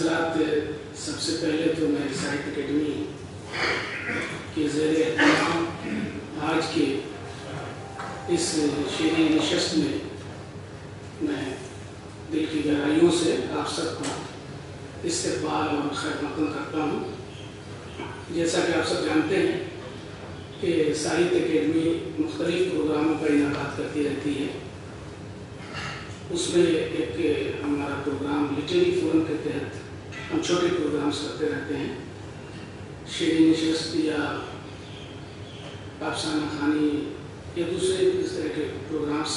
हज़रात, सबसे पहले तो मैं साहित्य अकेडमी के ज़रिए आज के इस शेरी नशस्त में मैं दिल की गहराइयों से आप सबका इस्तकबाल और खैर मक़दम करता हूँ। जैसा कि आप सब जानते हैं कि साहित्य अकेडमी मुख्तलिफ़ प्रोग्रामों का इनेकाद करती रहती है। उसमें एक हमारा प्रोग्राम लिटरेरी फोरम के तहत हम छोटे प्रोग्राम्स करते रहते हैं। शेरी नशस्त या अफसाना खानी या दूसरे इस तरह के प्रोग्राम्स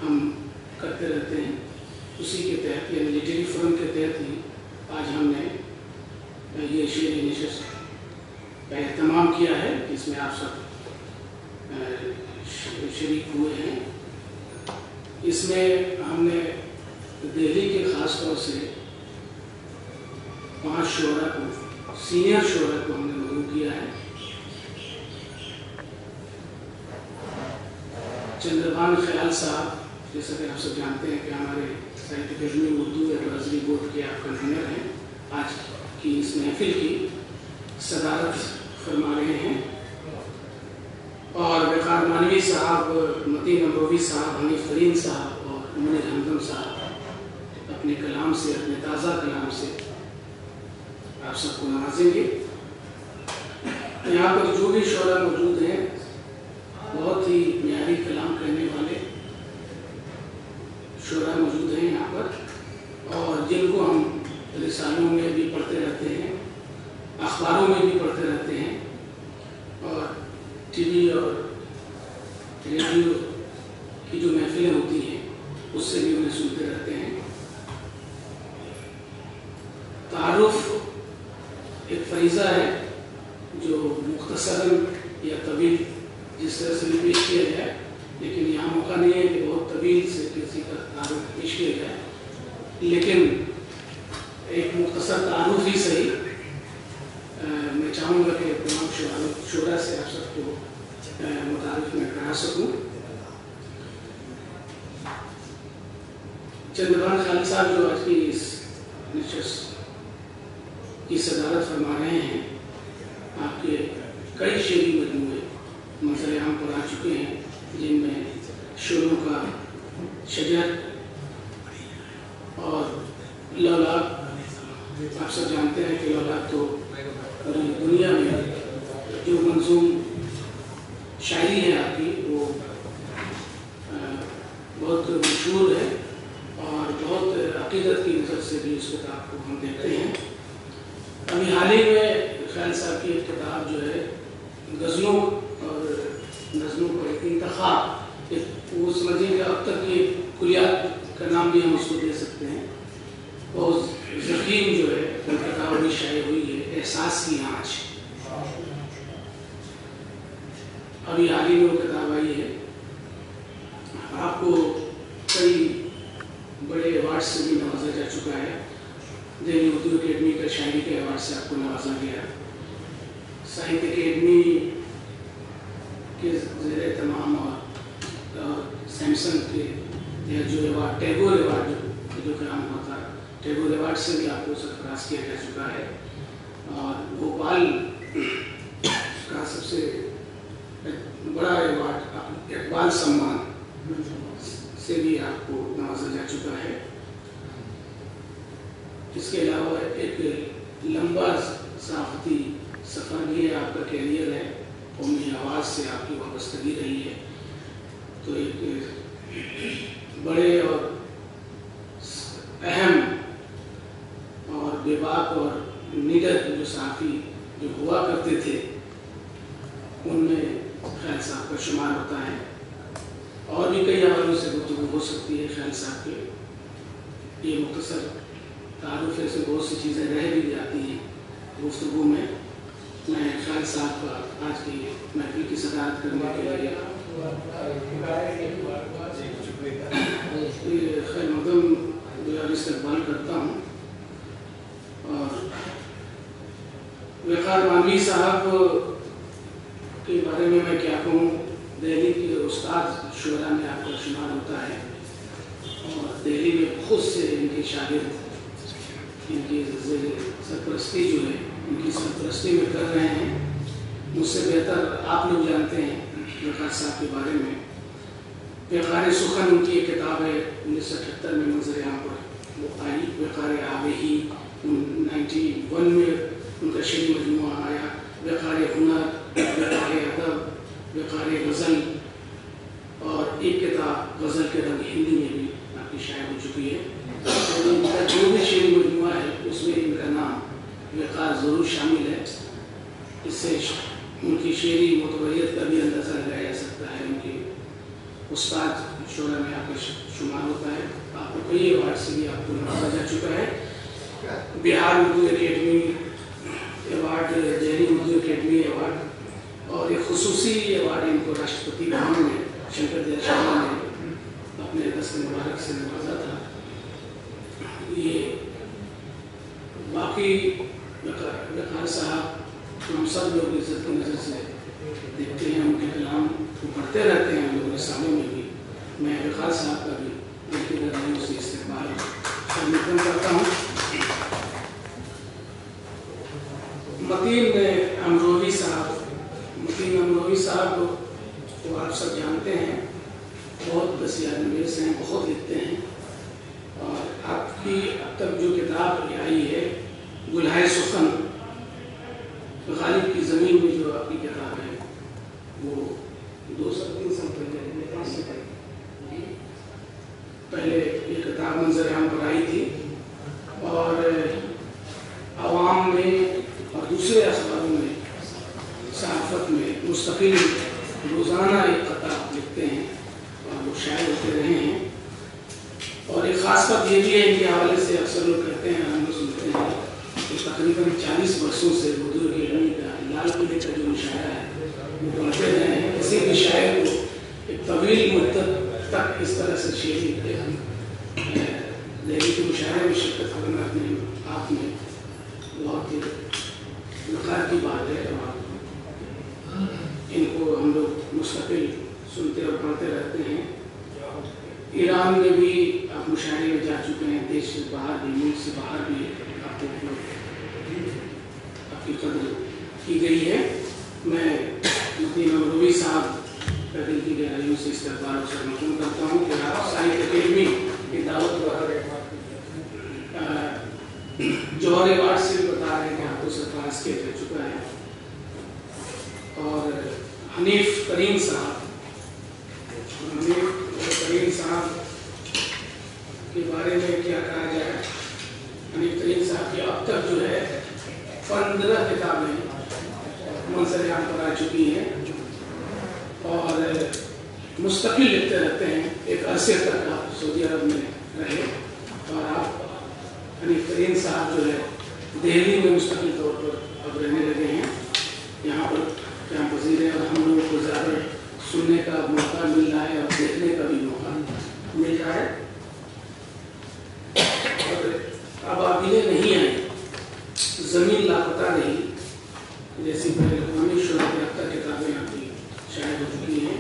हम करते रहते हैं। उसी के तहत यानी लिटरेरी फोरम के तहत ही आज हमने ये शेरी नशस्त का एहतमाम किया है, जिसमें आप सब शरीक हुए हैं। इसमें हमने दिल्ली के ख़ास तौर से 5 शोरा को, सीनियर शोरा को हमने मदऊ किया है। चंद्रभान ख्याल साहब, जैसा कि आप सब जानते हैं कि हमारे साहित्य अकेडमी उर्दू एडवाइजरी बोर्ड के आप कन्वीनर हैं, आज की इस महफिल की सदारत फरमा रहे हैं। और वक़ार मानवी साहब, मतीन अमरोवी साहब, हनीफ तरीन साहब और मुनीर हमदम साहब अपने कलाम से, अपने ताज़ा कलाम से आप सबको नवाजेंगे। यहाँ पर जो भी शोरा मौजूद हैं बहुत ही म्यारी कलाम कहने वाले शोरा मौजूद हैं यहाँ पर, और जिनको हम रिसालों में भी पढ़ते रहते हैं, अखबारों में भी पढ़ते रहते हैं और टीवी और रेडियो की जो महफिलें होती हैं उससे भी उन्हें सुनते रहते हैं। तारुफ एक फरीज़ा है जो मुख्तसरन या तवील जिस तरह से भी पेश किया जाए, लेकिन यहाँ मौका नहीं है कि बहुत तवील से किसी का तारुफ पेश किया जाए, लेकिन एक मुख्तसर तारुफ ही सही। मैं चाहूँगा कि तमाम शोरा से आप सबको मुतारिफ में करा सकूँ। चंद्रभान ख्याल साहब जो आज की इस नशस्त की सदारत फरमा रहे हैं, आपके कई शेरी मजमूए मंज़र आम पर आ चुके हैं, जिनमें शुरू का शजर और लौलाद, आप सब जानते हैं कि लौलाद तो दुनिया में जो मंजूम शायरी है आपकी वो बहुत मशहूर है और बहुत अकीदत की नज़र से भी इस किताब को हम देखते हैं। अभी हाल ही में ख्याल साहब की एक किताब जो है गज़लों और नज़लों का एक इंतखाब, वो समझिए कि अब तक की कुलियात का नाम भी हम उसको दे सकते हैं। और ज़ख़ीम जो है वो किताब भी शाये हुई है, एहसास की आँच, अभी हाल ही में वो किताब आई है। आपको कई बड़े अवार्ड से भी नवाजा जा चुका है। दिल्ली उर्दू अकेडमी का शायरी के अवार्ड से आपको नवाजा गया। साहित्य अकेडमी के ज़रिए तमाम और सैमसंग के या जो अवार्ड, टैगोर अवार्ड जो काम होता है, टैगोर अवार्ड से भी आपको सरफराज किया जा चुका है। और भोपाल का सबसे बड़ा अवार्ड इकबाल सम्मान से भी आपको नवाजा जा चुका है। इसके अलावा एक लंबा सहाफ़ती सफ़र भी है, आपका कैरियर है, कौमी आवाज़ से आपकी वाबस्तगी रही है। तो एक बड़े और अहम और बेबाक और निडर जो सहाफ़ी जो हुआ करते थे उनमें ख्याल साहब का शुमार होता है। और भी कई हवालों से गुफ्तगू हो सकती है ख्याल साहब के। ये मुख्तसर तारुफ से बहुत सी चीज़ें रह भी जाती हैं गुफ्तगू में। मैं ख्याल साहब का आज की महफिल की सदारत करने के लिए खैर मक़दम इस्तकबाल करता हूँ। और वक़ार मानवी साहब के बारे में मैं क्या कहूँ, दिल्ली के उस्ताद शुरा में आपका शुमार होता है और दिल्ली में खुद से इनके शागिर्द इनकी सरपरस्ती जो है, इनकी सरपरस्ती में कर रहे हैं। मुझसे बेहतर आप लोग जानते हैं वक़ार साहब के बारे में। वक़ार सुखन उनकी एक किताब है, 1978 में मंजर यहाँ पर वो आई। वक़ार आबेही 91 में उनका शेरी मजमुआ आया। वक़ार हुनर, वक़ार अदब, वक़ार गज़ल, और एक किताब गज़ल के रंग हिंदी में भी आपकी शायद हो चुकी है। तो इनका जो भी शेरी मजमुआ है उसमें इनका नाम वक़ार ज़रूर शामिल है। इससे उनकी शेरी मुतवरियत का भी अंदाज़ा लगाया जा सकता है। उनके उस्ताद शोरा में आपका शुमार होता है। आपको कई अवार्ड से भी आपको नवाजा जा चुका है। Bihar Urdu academy award, Delhi Urdu academy award, और एक खुसूसी अवार्ड इनको राष्ट्रपति भवन में शंकर दयाल शर्मा ने अपने दस्त मुबारक से नवाजा था। ये बाकी वक़ार साहब हम सब लोग इज्जत की नज़र से देखते हैं, उनके कलाम को पढ़ते रहते हैं हम लोग रिसालों में भी। मैं वक़ार साहब का भी दिल की गहराइयों से इस्तेमाल करता हूँ। मतीन अमरोही साहब को आप सब जानते हैं, बहुत बसियानवीस हैं, बहुत लिखते हैं। और आपकी अब तक जो किताब आई है गुलहाए सुखन, गालिब की ज़मीन में जो आपकी किताब है वो 2-3 साल पहले ये किताब मंजर आम पर आई थी, और आवाम में और दूसरे अखबारों में, सहाफ़त में मुस्तकिल रोज़ाना एक खता लिखते हैं और वो शायर होते रहे हैं। और एक ख़ास बात ये भी है, इनके हवाले से अक्सर लोग कहते हैं, हम लोग सुनते हैं कि तकरीबन 40 वर्षों से उर्दू अकेडमी का लाल किले का जो मुशायरा है वो पढ़ते रहे हैं। किसी भी शायर को एक तवील मुद्दत तक इस तरह से शेरी दिल्ली के मुशायरे में शिरकत करना अपने आप में बहुत ही वक़ार की बात है। और इनको हम लोग मुस्तकिल सुनते और पढ़ते रहते हैं। ईरान में भी आप मुशायरे में जा चुके हैं, देश से बाहर भी, मुल्क से बाहर भी आपकी कदर की गई है। मैं मतीन अमरोही साहब का दिल की गहराइयों से इस्तक़बाल और समर्थन करता हूँ कि आप साहित्य अकेडमी की दावत पर जौहर अवार्ड से भी बता रहे हैं कि आपको सरफराज किया जा चुका है। और हनीफ करीम साहब के बारे में क्या कहा जाए। हनीफ करीम साहब की अब तक जो है 15 किताबें मंजर आम पर आ चुकी हैं और मुस्तकिल लिखते रहते हैं। एक अरसे तक आप सऊदी अरब में रहे और आप हनीफ करीम साहब जो है दिल्ली में मुस्तकिल तौर पर अब रहने लगे हैं। यहाँ पर क्या पसीर है और हम लोगों को ज़्यादा सुनने का मौका मिल रहा है और देखने का भी मौका मिल रहा है। और अब आबिले नहीं आए, ज़मीन लापता रही, जैसी पहले कौमी शुरा की अब तक किताबें आपकी शायद हो चुकी हैं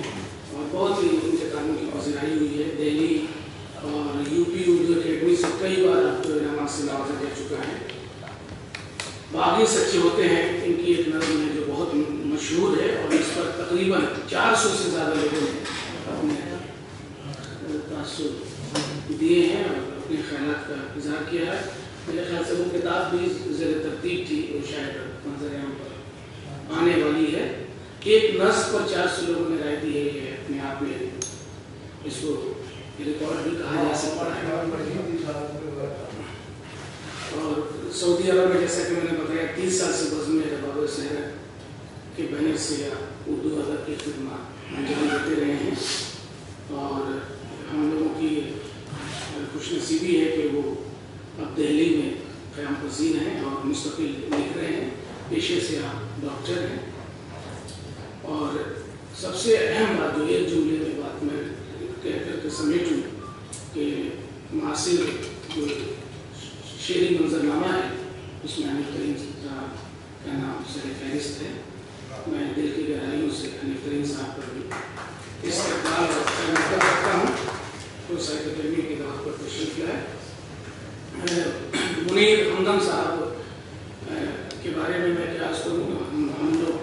और बहुत ही इन किताबों की पसीराई हुई है। दिल्ली और यूपी उर्दू अकेडमी से कई बार आपको इनाम से नवाजा जा चुका है। बागी सच्चे होते हैं, इनकी एक नज़म है जो बहुत मशहूर है और इस पर तकरीबन 400 से ज़्यादा लोगों ने अपने तासुर दिए हैं और अपने ख्यालात का इजहार किया है। मेरे ख्याल से वो किताब भी ज़ेर तरतीब थी, वो शायद मंजर आम पर आने वाली है। एक नज़्म पर 400 लोगों ने राय दी है, ये अपने आप में इसको रिकॉर्ड भी कहा जा सकता है। और सऊदी अरब में जैसा कि मैंने बताया 30 साल से बज़्म में रबाब शहर के बैनर से उर्दू अदब की खिदमत अंजाम देते रहे हैं। और हम लोगों की खुशनसीबी है कि वो अब दिल्ली में क़याम पज़ीर हैं और मुस्तकिल लिख रहे हैं। पेशे से आप डॉक्टर हैं। और सबसे अहम बात जो एक जुमले में बात मैं कह करके समेटूँ कि मासिर जो शेरी मंजरनामा है उसमें हनीफ करीम साहब का नाम सर फहरिस्त है। मैं दिल की गहराइयों से हनीफ करीम साहब पर भी इस्तक़बाल करता हूँ। तो साहित्य अकेडमी की दावत पर तशरीफ़ लाए। मुनीर हमदम साहब के बारे में मैं क्या करूँ। हम लोग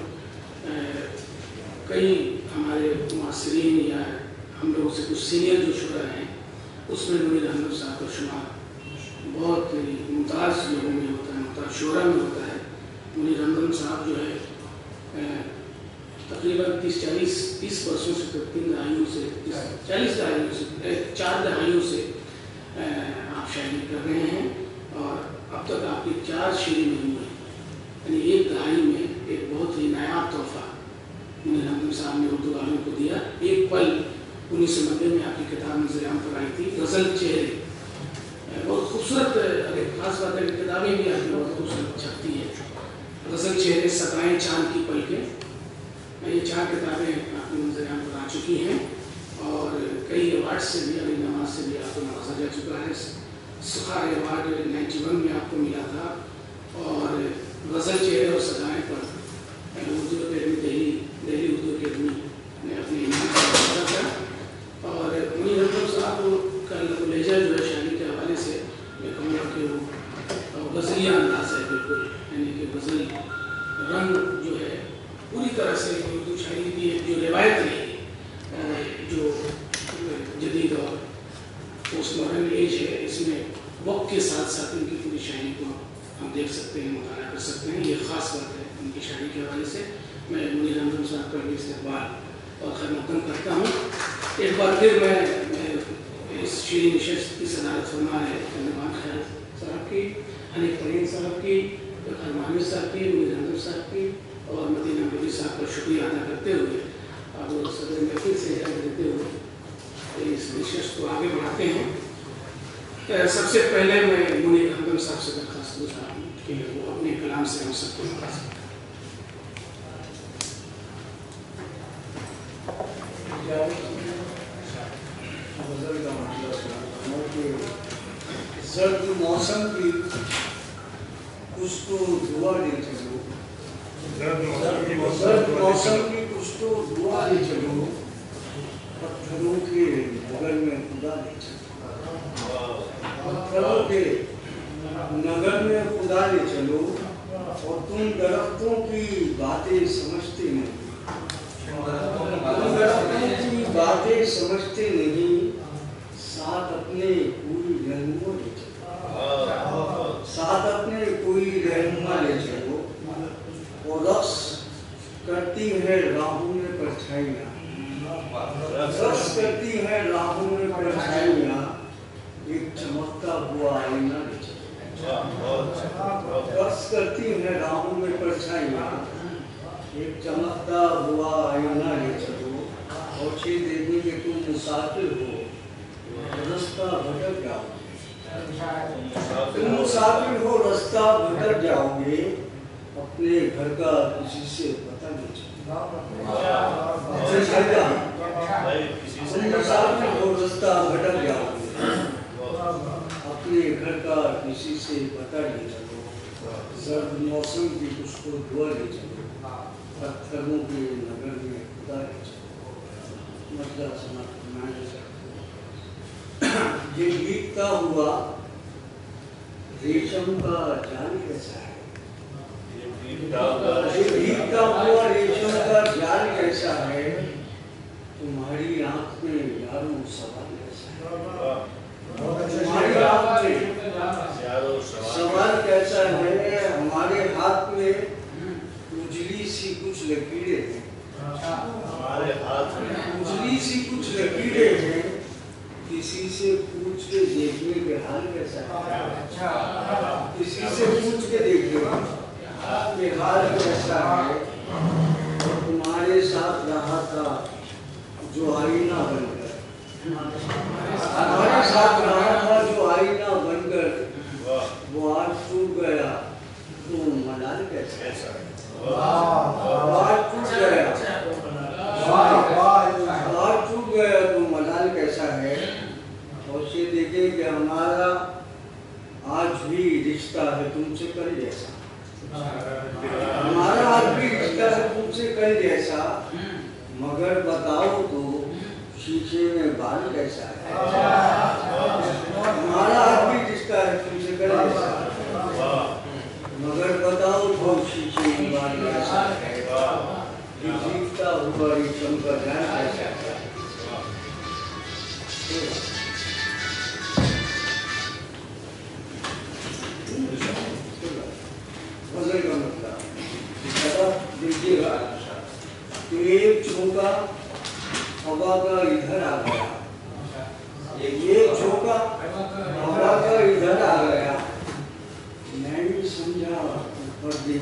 कई हमारे मुआसरीन या हम लोगों से कुछ सीनियर जो शुरा हैं उसमें मुनीर हमदम साहब का शुमार बहुत मुमताज़ लोगों में होता है, मुमताज़ शुरा में होता है। मुनीर हमदम साहब जो है तकरीबन 30 वर्षों से, 3 दहाइयों से, 40 दहाइयों से, 4 दहाइयों से आप शायरी कर रहे हैं और अब तक आपकी 4 शेरी नहीं हुई, यानी 1 दहाई में एक बहुत ही नायाब तोहफा मुनीर हमदम साहब ने उर्दू वालों को दिया। एक पल 1990 में आपकी किताब नज़र-ए-आम पर आई थी, गज़ल चेहरे। बहुत खूबसूरत, एक खास बात है कि किताबें भी आपकी बहुत खूबसूरत छपती हैं। गज़ल चेहरे, सताएं चाँद की पलकें, ये 4 किताबें आपकी नज़र-ए-आम पर आ चुकी हैं और कई अवार्ड से भी, अली नवाज से भी आपको नवाजा जा चुका है। सखार अवार्ड 91 में आपको मिला था और गज़ल चेहरे और सदाएँ पर उर्दू अकेडमी दिल्ली उर्दू अकेडमी ने अपने इनाम दिया था। और मुनीर हमदम साहब का लहजा जो है शायरी के हवाले से मैं कहूँगा कि वो गज़लिया अंदाज़ है बिल्कुल, यानी कि गज़ल रंग जो है पूरी तरह से उर्दू शायरी की जो रिवायत रही, जो जदीद और पोस्ट मॉडर्न एज है, इसमें वक्त के साथ साथ उनकी पूरी शायरी को हम देख सकते हैं, मुताला कर सकते हैं। ये ख़ास बात है उनकी शायरी के हवाले से। मैं मुनीर हमदम साहब का भी इस्तक़बाल और खैर-ए-मक़दम करता हूँ। एक बार फिर मैं इस शेरी नशस्त की सदारत फरमा है नवाज खैर साहब की, हनीफ तरीन साहब की, मानिस साहब की, मुनीर हमदम साहब की और मदीना नबी साहब का शुक्रिया अदा करते हुए अब सदर महफिल से इजाज़त देते हुए इस नशस्त को आगे बढ़ाते हैं। सबसे पहले मैं मुनीर हमदम साहब से दरख्वास्त करता हूँ कि वो अपने कलाम से हम सबको नवाजें। सर्द मौसम की कुछ तो दुआ दे चलो, सर्द मौसम की कुछ तो दुआ दे चलो, पत्थरों के बगल में खुदा ले चलो, पत्थरों के नगर में खुदा ले चलो और तुम दरख्तों की बातें समझते नहीं, तुम दरख्तों की बातें समझते नहीं, साथ अपने पूरी रहनुमा ले चलो, साथ अपने कोई रहनुमा ले चलो और रक्स करती है राहों में परछाइयाँ, रक्स करती है राहों में परछाइयाँ, एक चमकता हुआ आईना ले चलो, रक्स करती है राहों में परछाइयाँ, एक चमकता हुआ आईना ले चलो और ये देखेंगे तुम मुसाफिर हो रास्ता भटक जाओगे, तुम मुसाफिर हो रास्ता भटक जाओगे, अपने घर का किसी से पता नहीं चलेगा, तुम मुसाफिर हो रास्ता भटक जाओगे, अपने घर का किसी से पता नहीं चलो, सर्द मौसम की कुछ को दुआ ले चलो, पत्थरों के नगर में खुदा ले चलो। मतलब समाप्त। ये भीगता हुआ रेशम का जाल कैसा है, ये भीगता हुआ रेशम का जाल कैसा है, तुम्हारी आंख में यारों सवाल कैसा है, तुम्हारी आंख में सवाल कैसा है, हमारे हाथ में उजली सी कुछ लकीरें हैं, हमारे हाथ में उजली सी कुछ लकीरें हैं, किसी से पूछ के देखने के हाल कैसा है, किसी से पूछ के देखने के हाल कैसा है, और तुम्हारे साथ रहा था जो आईना बनकर, हमारे साथ रहा था जो आईना बनकर, वो आज टूट गया तो मलाल कैसा है, आज टूट गया, आज टूट गया तो मलाल कैसा है, और ये देखें कि हमारा आज भी रिश्ता है तुमसे कल जैसा, हमारा आज भी रिश्ता है तुमसे कल जैसा, मगर बताओ तो शीशे में बाल कैसा है, हमारा आज भी रिश्ता है तुमसे कल जैसा,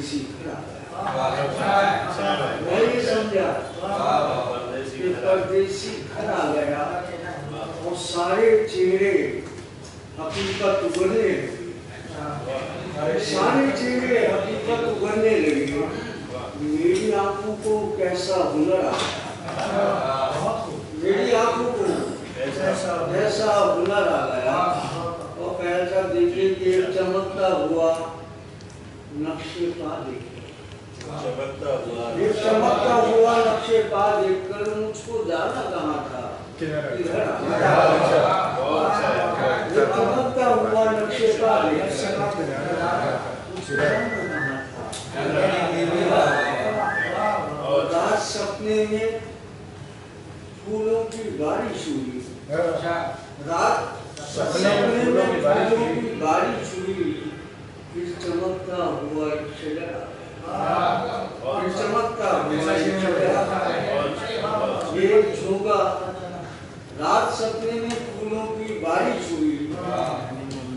परदेसी घर आ गया। मैं ये समझा कि परदेसी घर आ गया और सारे चेहरे हकीकत उगलने लगी, सारे चेहरे हकीकत उगलने लगी। मेरी आंखों को कैसा हुनर आ गया, मेरी आंखों को कैसा हुनर आ गया। और कैसा देखिए कि एक चमकता हुआ नक्शे पा देखिए, एक चमकता हुआ नक्शे पा देखकर मुझको जाना कहाँ था, इधर चमकता हुआ नक्शे पा रात सपने में फूलों की बारिश हुई, रात सपने में फूलों की बारिश हुई। फिर चमकता हुआ एक शजर आ गया, फिर चमकता हुआ एक शजर आ गया। ये झोंका रात सपने में फूलों की बारिश हुई,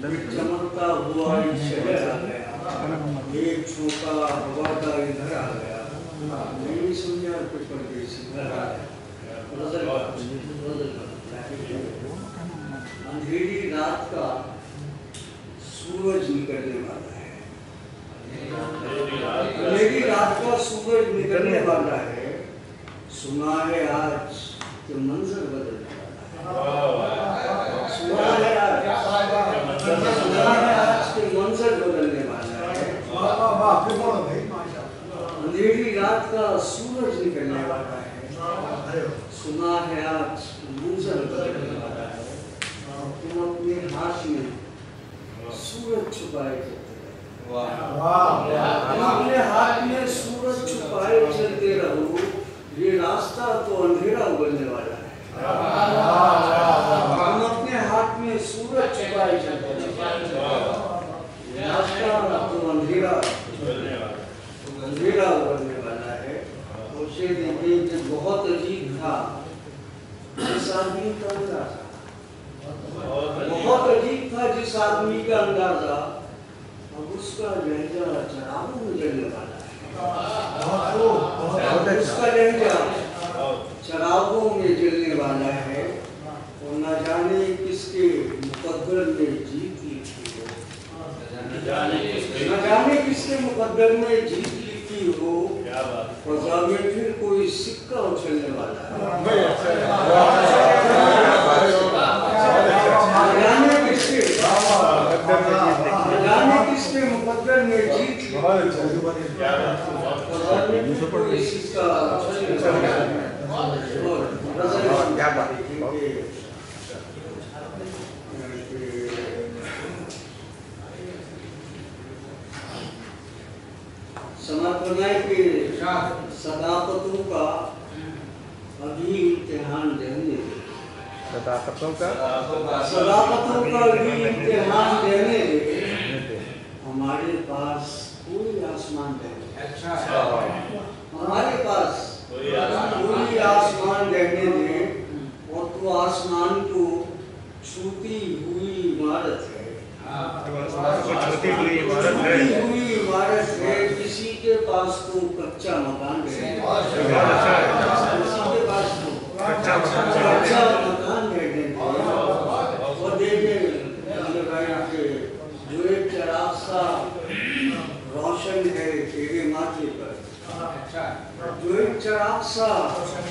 फिर चमकता हुआ एक शजर आ गया। एक झोंका हवा का इधर आ गया। नहीं समझा कुछ परदेसी घर आ गया। अंधेरी रात का सूरज निकलने वाला है, अंधेरी रात का सूरज निकलने वाला है। सुना है आज कि मंजर बदलने वाला है, सुना है आज कि मंजर बदलने वाला है। अंधेरी रात का सूरज निकलने वाला है, सुना है आज मंजर बदलने वाला है। तुम अपने हाथ में सूरज छुपाए चलते रहो, अपने हाथ में सूरज छुपाए चलते रहो। ये रास्ता तो अंधेरा उगलने वाला है। तुम अपने हाथ में सूरज छुपाए चलते रहो, रास्ता तो अंधेरा उगलने वाला है। उसे देखिए कि बहुत अजीब था जिस आदमी का अंदाजा, बहुत अजीब था जिस आदमी का अंदाजा। अब उसका लहजा चरागों में जलने वाला है, उसका लहजा चरागों में जलने वाला है। और न जाने किसके मुकद्दर में जीत लिखी हो, न जाने किसके मुकद्दर में जीत लिखी हो। फजा में फिर कोई सिक्का उछलने वाला है, जाने किसके मुकद्दर में जीत समर्पण के सदाकतों का अभी इम्तिहान देने दे, सदाकतों का भी इम्तिहान देने दे। हमारे पास कोई आसमान रहने, हमारे पास कोई आसमान रहने दे। और तो आसमान को छूती हुई इमारत है, छूती हुई इमारत है। किसी के पास तो कच्चा मकान है, किसी के पास तो कच्चा मकान रहने और देखे जो एक चराग सा रोशन है तेरे माथे पर, जो एक चराग सा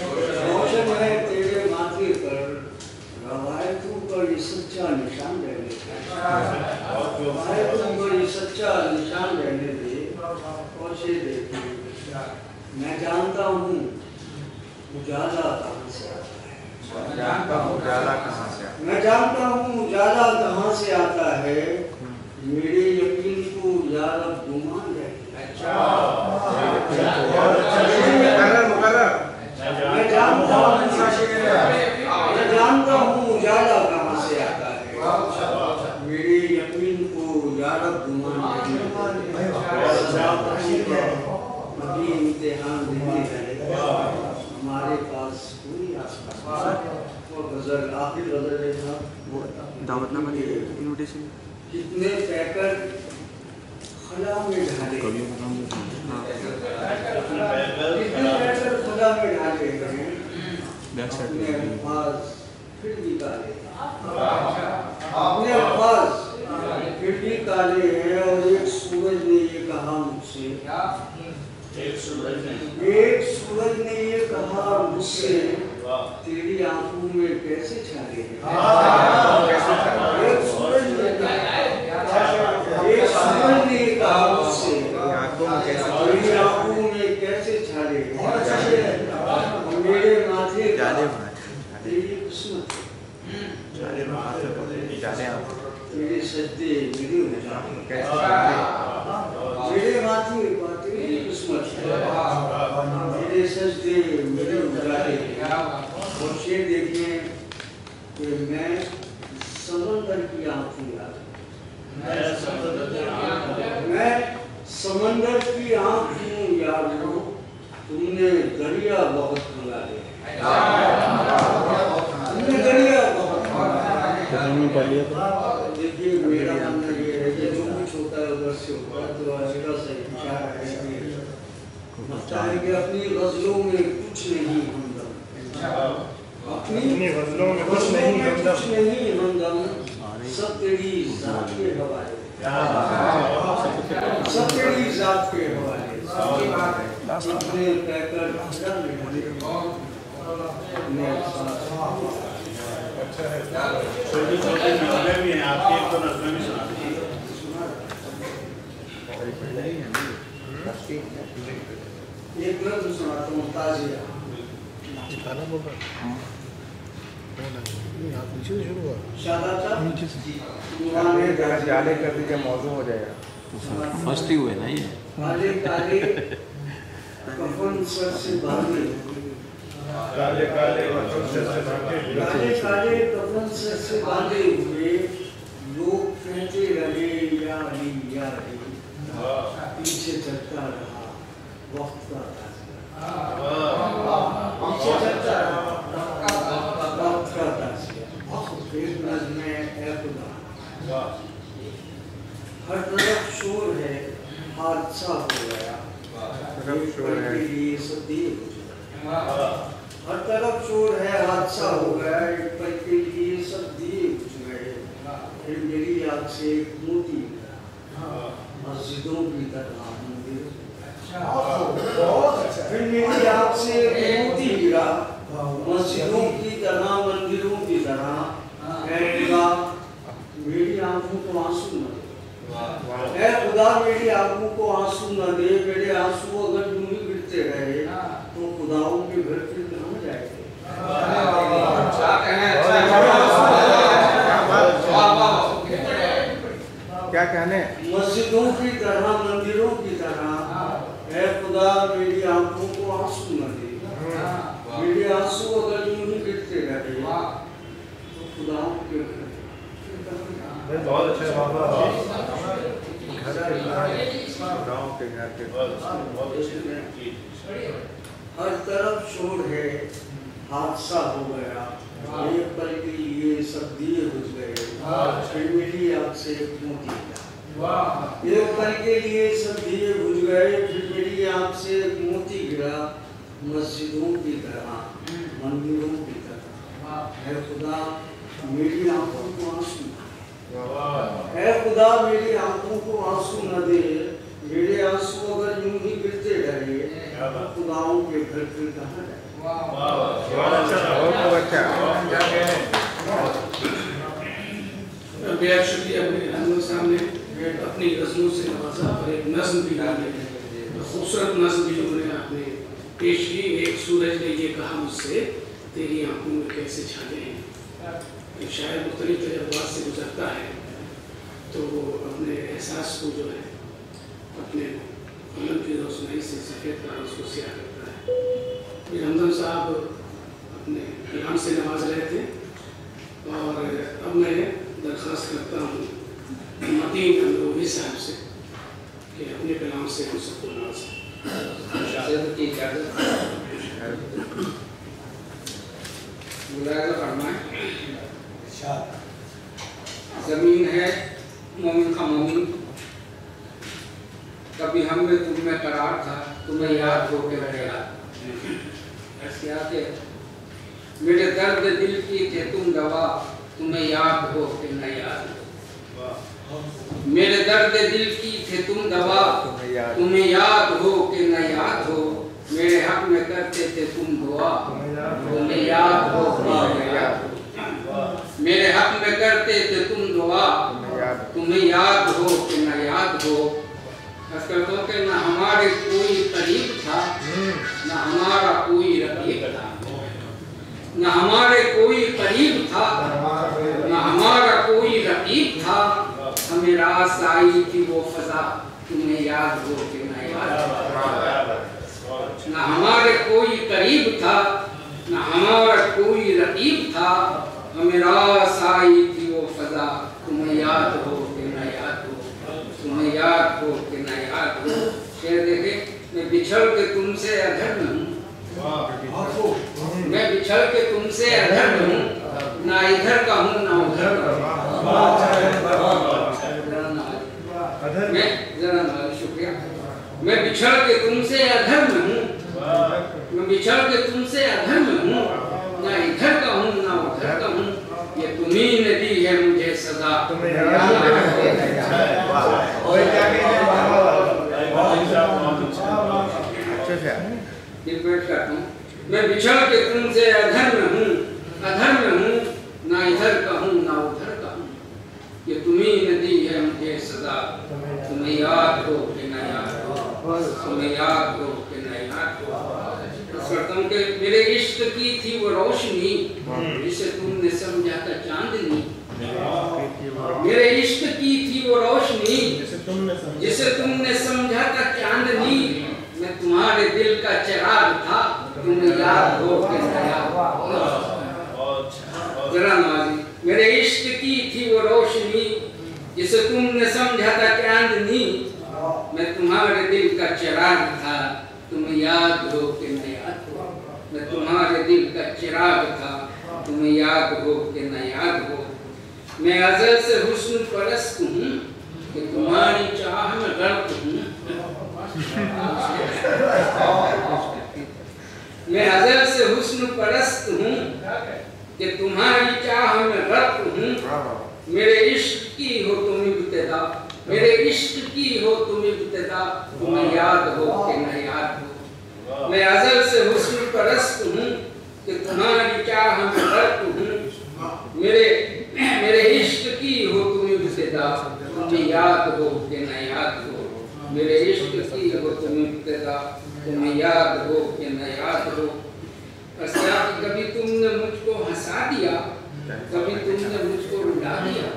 रोशन है तेरे माथे पर। रवायतों पर ये सच्चा निशान रहने दे, रवायतों पर ये सच्चा निशान रहने दे। और से देखिए मैं जानता हूँ उजाला कहाँ से आता है, मैं जानता हूँ उजाला कहाँ से आता है। मेरे यकीन को यार अब गुमान है, मैं जानता हूँ उजाला कहाँ से आता है। मेरे यकीन को यार अब गुमान अभी इम्तिहान देने जाएगा। हमारे पास कोई आसमान। गजल आखिर गजल है साहब, दावतनामा इनविटेशन कितने पैकर खला में ढाले, कवियों का नाम खला में ढाले हैं, बैक साइड अपने अल्फाज फिर भी काले, अपने अल्फाज फिर भी काले हैं। और एक सूरज ने ये कहा मुझसे, एक सूरज ने ये कहा मुझसे, तेरी आंखों में कैसे छाले हैं। एक सूरज ने कहा मुझसे, तेरी आंखों में कैसे छाले हैं। मेरे माथे का तेरी किस्मत, मेरे सजदे मेरे मेरे माथे का तेरी किस्मत है, मेरे सजदे मेरे उजाले। और ये देखिए कि मैं समंदर की आँख हूँ यार, मैं समंदर की आँख हूँ यार, तुमने दरिया बहुत भुला दे, तुमने दरिया बहुत पढ़ लिया था। देखिए मेरा मानना ये है कि जो कुछ होता है उधर से होता है। तो मेरा सही इशारा है कि अपनी गजलों में कुछ नहीं हमदम, अपनी गजलों में कुछ नहीं हमदम, सब तेरी जात के हवाले, सब तेरी जात के हवाले। अपने कहकर छोटी छोटी नज़में भी हैं आपकी, एक तो नज़में भी सुना दीजिए। एक नज़्म सुनाता हूँ, ताज़िया। जाले कर दीजिए, मौजूद हो जाएगा। मस्ती हुए ना ये। काले काले कफन सर से बांधे, काले काले कफन सर से बांधे, काले काले कफन सर से बांधे हुए लोग कहते रहे या अली या अली, पीछे चलता रहा वक्त का ताज़िया, पीछे चलता रहा वक्त का ताज़िया। एक नज़्में है खुदा, हर तरफ शोर है हादसा हो गया, हर तरफ शोर है हादसा हो गया, एक पल के लिए सब दिए बुझ गए। फिर मेरी आँख से एक मोती मस्जिदों की तरह मंदिर, फिर मेरी आँख से एक मोती गिरा मस्जिदों की तरह मंदिरों की तरह। मेरी आंखों को आंसू न दे, ऐ खुदा मेरी आंखों को आंसू न दे। मेरे आंसू अगर यूं ही गिरते रहे तो खुदाओं के घर फिर कहाँ जाएंगे। क्या कहने, मस्जिदों की तरह मंदिरों की तरह, ऐ खुदा मेरी आंखों को आंसू न दे। मेरे आंसू अगर यूं ही गिरते रहे तो खुदाओं के घर। बहुत अच्छा बाबा, गाँव के घर के हर तरफ शोर है हादसा हो गया, एक पल के लिए सब दिए बुझ गए। फिर मेरी आँख से एक मोती गिरा, एक पल के लिए सब दिए बुझ गए। फिर मेरी आँख से एक मोती गिरा मस्जिदों की तरह मंदिरों की तरह। है खुदा मेरी आंखों को आंसू, है खुदा मेरी आंखों को आंसू न दे। मेरे आंसू अगर यूं ही गिरते रहे तो खुदाओं के घर फिर कहाँ जाए। बेहद शुक्रिया मेरे सामने अपनी गज़लों से नवाजा और एक नज़्म भी गाने, खूबसूरत नज़्म भी उन्होंने आपने पेश की। एक सूरज ने ये कहा मुझसे, तेरी आंखों में कैसे छाले हैं। एक शायर मुख्तलिफ तजुर्बात से गुजरता है तो वो अपने एहसास को जो है अपने कलम की रोशनाई से सफ़ेद कागज़ को स्याह करता है। फिर हमदम साहब अपने कलाम से नवाज रहे थे और अब मैं दरख्वास्त करता हूँ मतीन अमरोही साहब से कि अपने कलाम से हम सबको नवाजें। ज़मीन है मोमिन का मोमिन, कभी हम में तुम में करार था, तुम्हें याद हो के रह याद। ऐसे आते मेरे दर्द दिल की थे तुम दवा, तुम्हें याद हो कि न याद हो। मेरे दर्द दिल की थे तुम दवा, तुम्हें याद हो कि न याद हो। मेरे हक में करते थे तुम दुआ, तुम्हें याद हो कि न याद हो। मेरे हक में करते थे तुम दुआ, तुम्हें याद हो कि न याद हो। तो कि न हमारे कोई करीब था, न हमारा कोई रकीब था। न हमारे कोई करीब था, न हमारा कोई रकीब था। हमें रास आई थी वो फजा, तुम्हें याद हो कि न याद हो। न हमारे कोई करीब था, न हमारा कोई रकीब था। हमें रास आई थी वो फजा, तुम्हें याद हो कि न याद हो। तुम्हें याद हो कि न याद हो। शेर देखे, मैं बिछड़ के तुमसे अधर में हूँ, मैं बिछड़ के तुमसे अधर में हूँ। ना इधर का हूँ ना उधर का हूँ। मैं जरा शुक्रिया। मैं बिछड़ के तुमसे अधर में हूँ, मैं बिछड़ के तुमसे अधर में हूँ। ना इधर का हूँ ना उधर का हूँ। ये तुम्ही ने दी है मुझे सजा, तुम्हें याद हो कि न याद हो। मैं बिछड़ के तुमसे अधर में हूँ, अधर में हूँ। ना इधर का हूँ ना उधर का हूँ। ये तुम्ही ने दी है मुझे सजा, तुम्हें याद हो कि न याद हो। तुम्हें याद हो कि न याद हो। के मेरे इश्क की थी वो रोशनी, जिसे तुमने समझा था चांदनी। मेरे इश्क की थी वो रोशनी, जिसे तुमने समझा था चांदनी। मैं तुम्हारे दिल का चिराग था, तुम्हें याद हो कि न याद हो। जरा नवाजी। मेरे इश्क की थी वो रोशनी, जिसे तुमने समझा था चांदनी। मैं तुम्हारे दिल का चिराग था, तुम्हें याद हो कि न याद हो। मैं तुम्हारे दिल का चिराग था, तुम्हें याद हो कि न याद हो। मैं अज़ल से हुस्न परस्त हूँ, कि तुम्हारी चाह में गर्क हूँ। मैं अज़ल से हुस्न परस्त हूँ, कि तुम्हारी चाह में गर्क हूँ। मेरे इश्क की हो तुम इब्तिदा, मेरे इश्क की हो तुम इब्तिदा। तुम्हें याद हो कि न याद हो। मैं अज़ल से हुस्न परस्त हूँ, कि तुम्हारी चाह में गर्क हूँ। मेरे इश्क की हो तुम इब्तिदा, तुम्हें याद हो कि न याद हो। मेरे इश्क की हो तुम इब्तिदा, तुम्हें याद हो कि न याद हो। कभी तुमने मुझको हंसा दिया, कभी तुमने मुझको रुला दिया।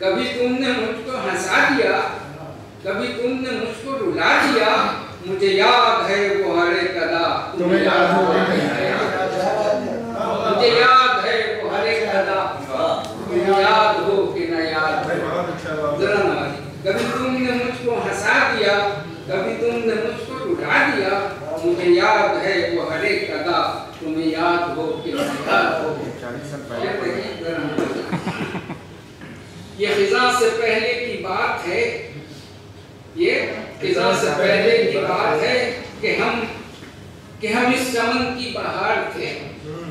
कभी तुमने मुझको हंसा दिया, कभी तुमने मुझको रुला दिया। मुझे याद है वो हर एक अदा, तुम्हें याद हो कि न याद हो। मुझे याद है वो हर एक अदा, तुम्हें याद हो कि न याद हो। जरा नवाजी। कभी तुमने मुझको हंसा दिया, कभी तुमने मुझको रुला दिया। मुझे याद है वो हर एक अदा, तुम्हें याद हो कि न याद हो। ये खिज़ा से पहले की बात है, ये खिज़ा से पहले की बात है कि हम इस चमन की बहार थे।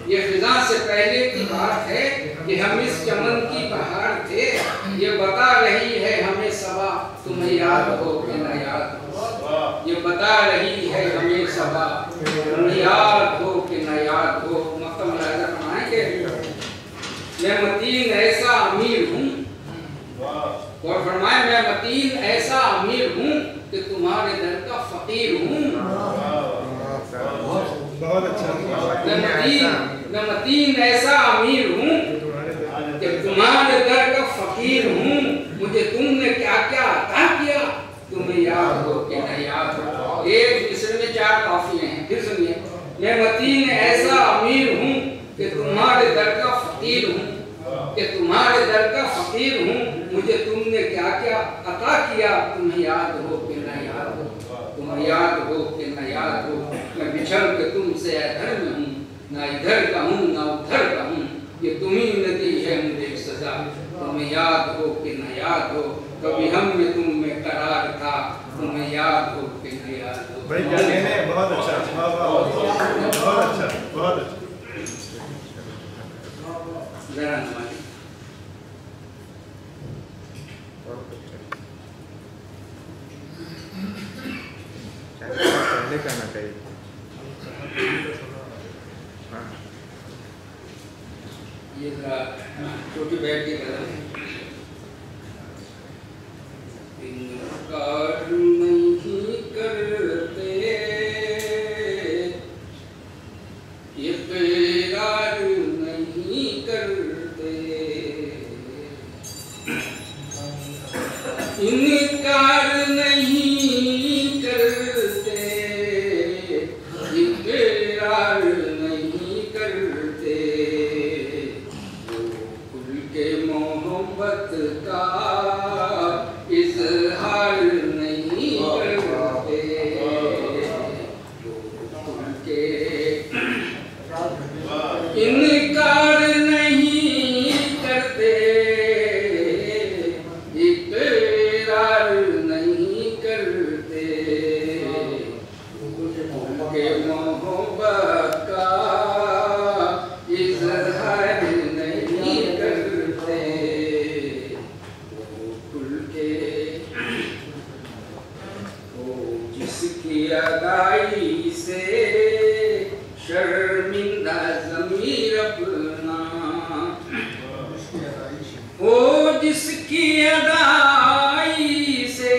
ये खिज़ा से पहले की बात है कि हम इस चमन की बहार थे। ये बता रही है हमें सबा, तुम्हें याद हो कि न याद हो। ये बता रही है हमें सबा, तुम्हें याद हो कि न याद हो। मतलब राजा फरमाएंगे, मैं मतीन ऐसा अमीर हूँ। और फरमाए, मैं मतीन ऐसा अमीर हूँ कि तुम्हारे दर का फकीर हूँ। बहुत अच्छा। मैं मतीन ऐसा अमीर हूँ कि तुम्हारे दर का फकीर हूँ। मुझे तुमने क्या क्या अता किया, तुम्हें याद हो कि न याद हो। एक मिसरे में 4 काफिये हैं, फिर सुनिए। मैं मतीन ऐसा अमीर हूँ कि तुम्हारे दर का फकीर हूँ, कि तुम्हारे दर का फकीर हूँ। मुझे तुमने क्या क्या अता किया, तुम्हें याद हो कि न याद हो। तुम्हें याद हो कि न याद हो। मैं बिछड़ के तुमसे अधर में हूँ, ना इधर का हूँ ना उधर का हूँ। ये तुम्ही ने दी है मुझे सजा, तुम्हें याद हो कि न याद हो। कभी हम में तुम में करार तुम्हें याद हो कि नहीं याद हो। भाई क्या लेने हैं? बहुत अच्छा, वाह वाह, बहुत अच्छा, बहुत अच्छा। जरा हमारी पहले करना चाहिए। हाँ। ये जरा छोटी बैठ के करा इनकार नहीं करते, इकरार नहीं करते, इनकार नहीं करते, इकरार नहीं करते, वो खुल के मोहब्बत का इजहार नहीं करते, वो खुल के इनकार नहीं करते, इकरार नहीं करते, उनके मोहब्बत का इजहार नहीं करते, वो खुल के जिसकी अदाई से शर्मिंदा ज़मीर अपना, वो जिसकी अदाई से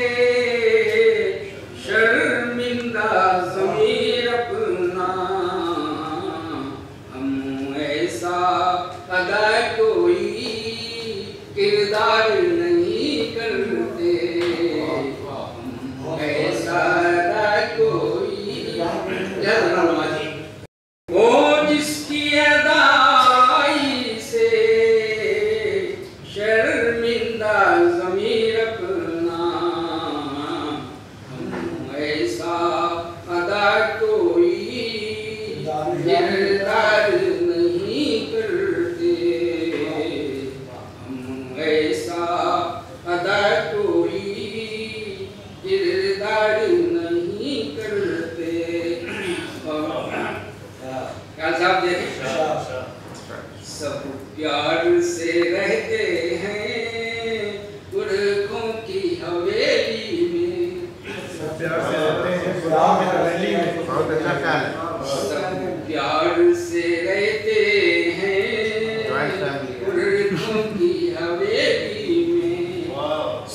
शर्मिंदा ज़मीर अपना, हम ऐसा अदा कोई किरदार नहीं करते, हम ऐसा अदा कोई वो जिसकी अदाई से शर्मिंदा ज़मीर अपना, हम ऐसा अदा कोई किरदार नहीं करते, हम ऐसा अदा कोई किरदार नहीं करते। क्या साहब देखें, सब प्यार से रहते हैं पुरखों की हवेली में, सब प्यार से रहते हैं पुराण में हवेली में। बहुत अच्छा ख्याल है। सब प्यार से रहते हैं पुरखों की हवेली में,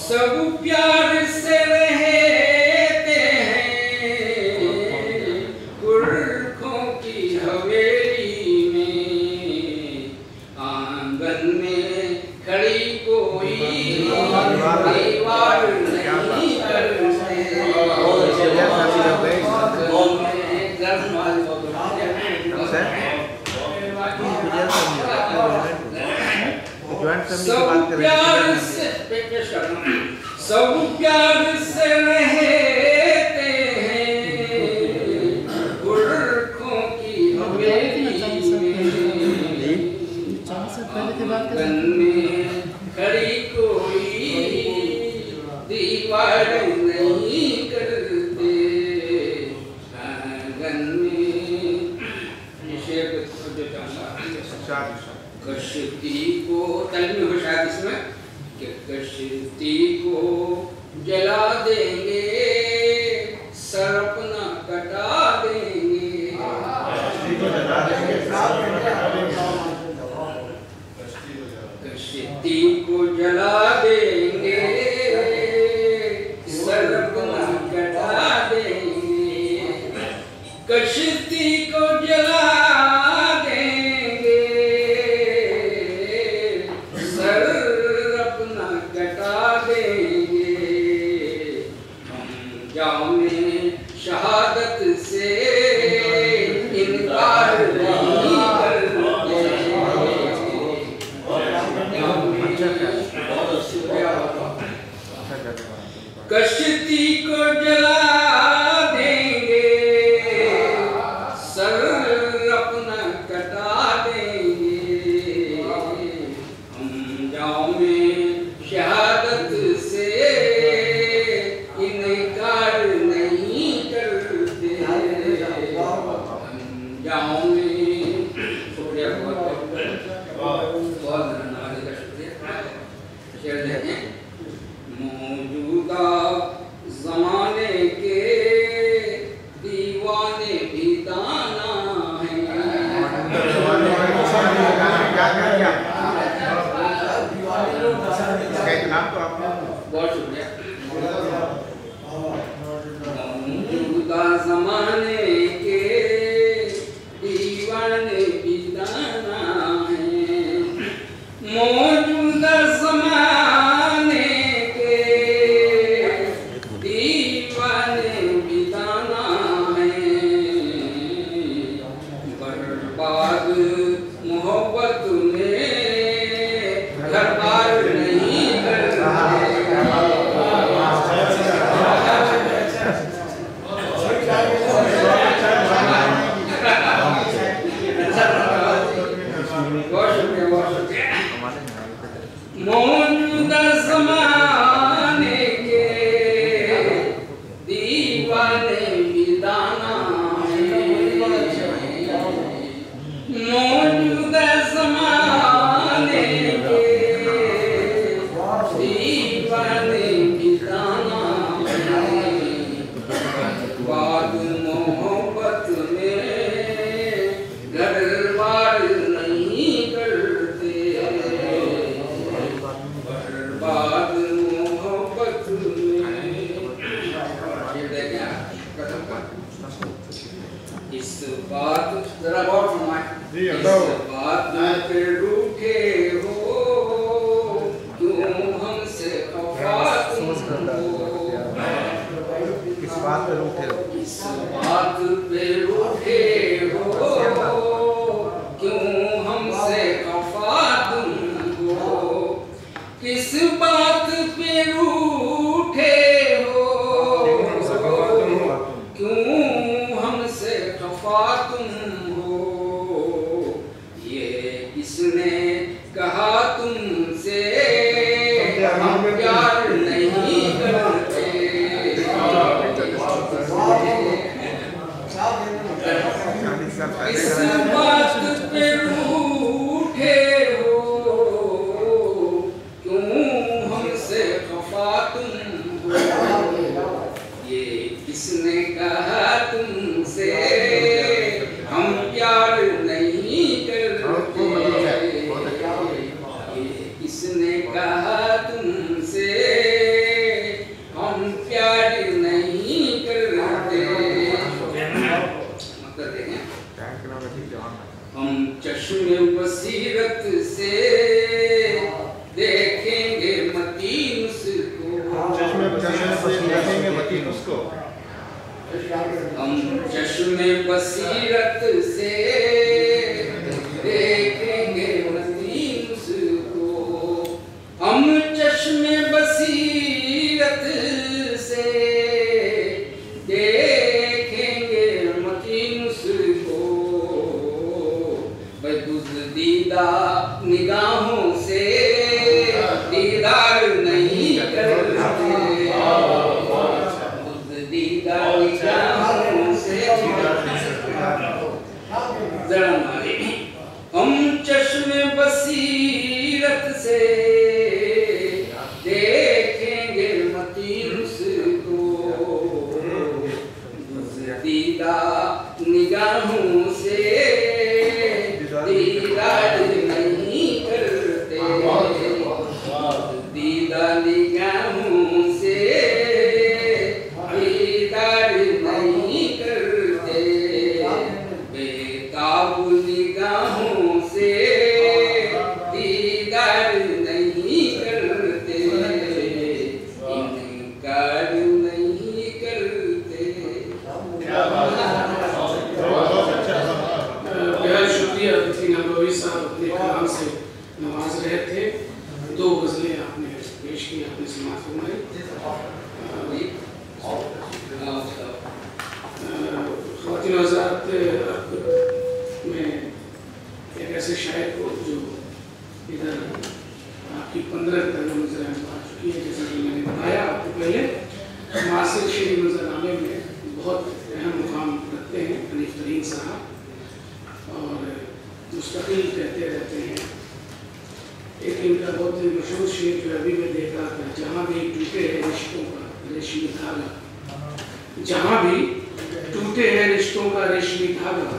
सब प्यार से रहते हैं पुरखों की हवेली में, आंगन में खड़ी कोई दीवार नहीं करते, सब प्यार से सब प्यार से रहते हैं पुरखों की हवेली में, आंगन में खड़ी कोई दीवार नहीं करते, आंगन में कश्ती को तलमी हो शायद इसमें कि कश्ती को जला देंगे सर अपना कटा देंगे, कश्ती को जला देंगे सर अपना कटा देंगे, कश्ती को जला शहादत से इनकार नहीं करते, कश्ती को जला देंगे सर अपना कटा देंगे, हम जाओ में शहादत से इनकार मौजूदा जमाने के दीवाने भी दाना है। बहुत शुक्रिया। मौजूदा जमाने के दीवाने भी दाना है। मौजूदा जमाने के दीवाने भी दाना है। बर्बाद मोहब्बत में घर बार नहीं मौजूदा ज़माने के दीवाने भी दाना है। मौजूदा ज़माने के दीवाने भी दाना है। बाद मोहब्बत में घर बार नहीं करते। बाद मोहब्बत में इस बात जरा गौर फरमाएं। इस बात पे रूठे हो क्यों हमसे खफा तुम हो। किस बात पे रूठे हो? इस बात पे रूठे हो क्यों हमसे खफा तुम हो। किस बात पे रूठे हो क्यों हमसे खफा तुम हो। ये किसने कहा तुमसे हम प्यार नहीं करते। इस बात पे रूठे हो क्यों हमसे खफा तुम हो। ये किसने कहा तुमसे हम प्यार नहीं करते। ये किसने कहा तुमसे हम प्यार नहीं करते। हम चश्मे बसीरत से देखेंगे मतीन उसको। हम चश्मे बसीरत से देखेंगे मतीन उसको। हम चश्मे बसीरत से देखेंगे मतीन उसको। दीदा निगाहों से दीदार नहीं करते। दीदा निगाहों से जरा मारे। हम चश्मे बसीरत से देखेंगे मतीन उसको। दीदा निगाहों से दीदार नहीं करते। दीदा निगाहों से दीदार नहीं करते। बेताब निगाहों से दीदार नहीं करते। इनकार नहीं करते। नबवी साहब अपने कलाम से नवाज रहे थे। दो गज़लें आपने पेश की, आपने समाज फरमाई। ख़वातीन हज़रात में एक ऐसे शायर को जो इधर आपकी 15 तरह नजर आ चुकी है। जैसा कि मैंने बताया आपको पहले, मासिक शेरी मंजरनामे में बहुत अहम मुकाम रखते हैं हनीफ तरीन साहब और मुस्तकिल कहते रहते हैं। एक का बहुत ही मशहूर शेर जो अभी मैं देख रहा था, जहाँ भी टूटे हैं रिश्तों का रेशमी धागा, जहाँ भी टूटे हैं रिश्तों का रेशमी धागा,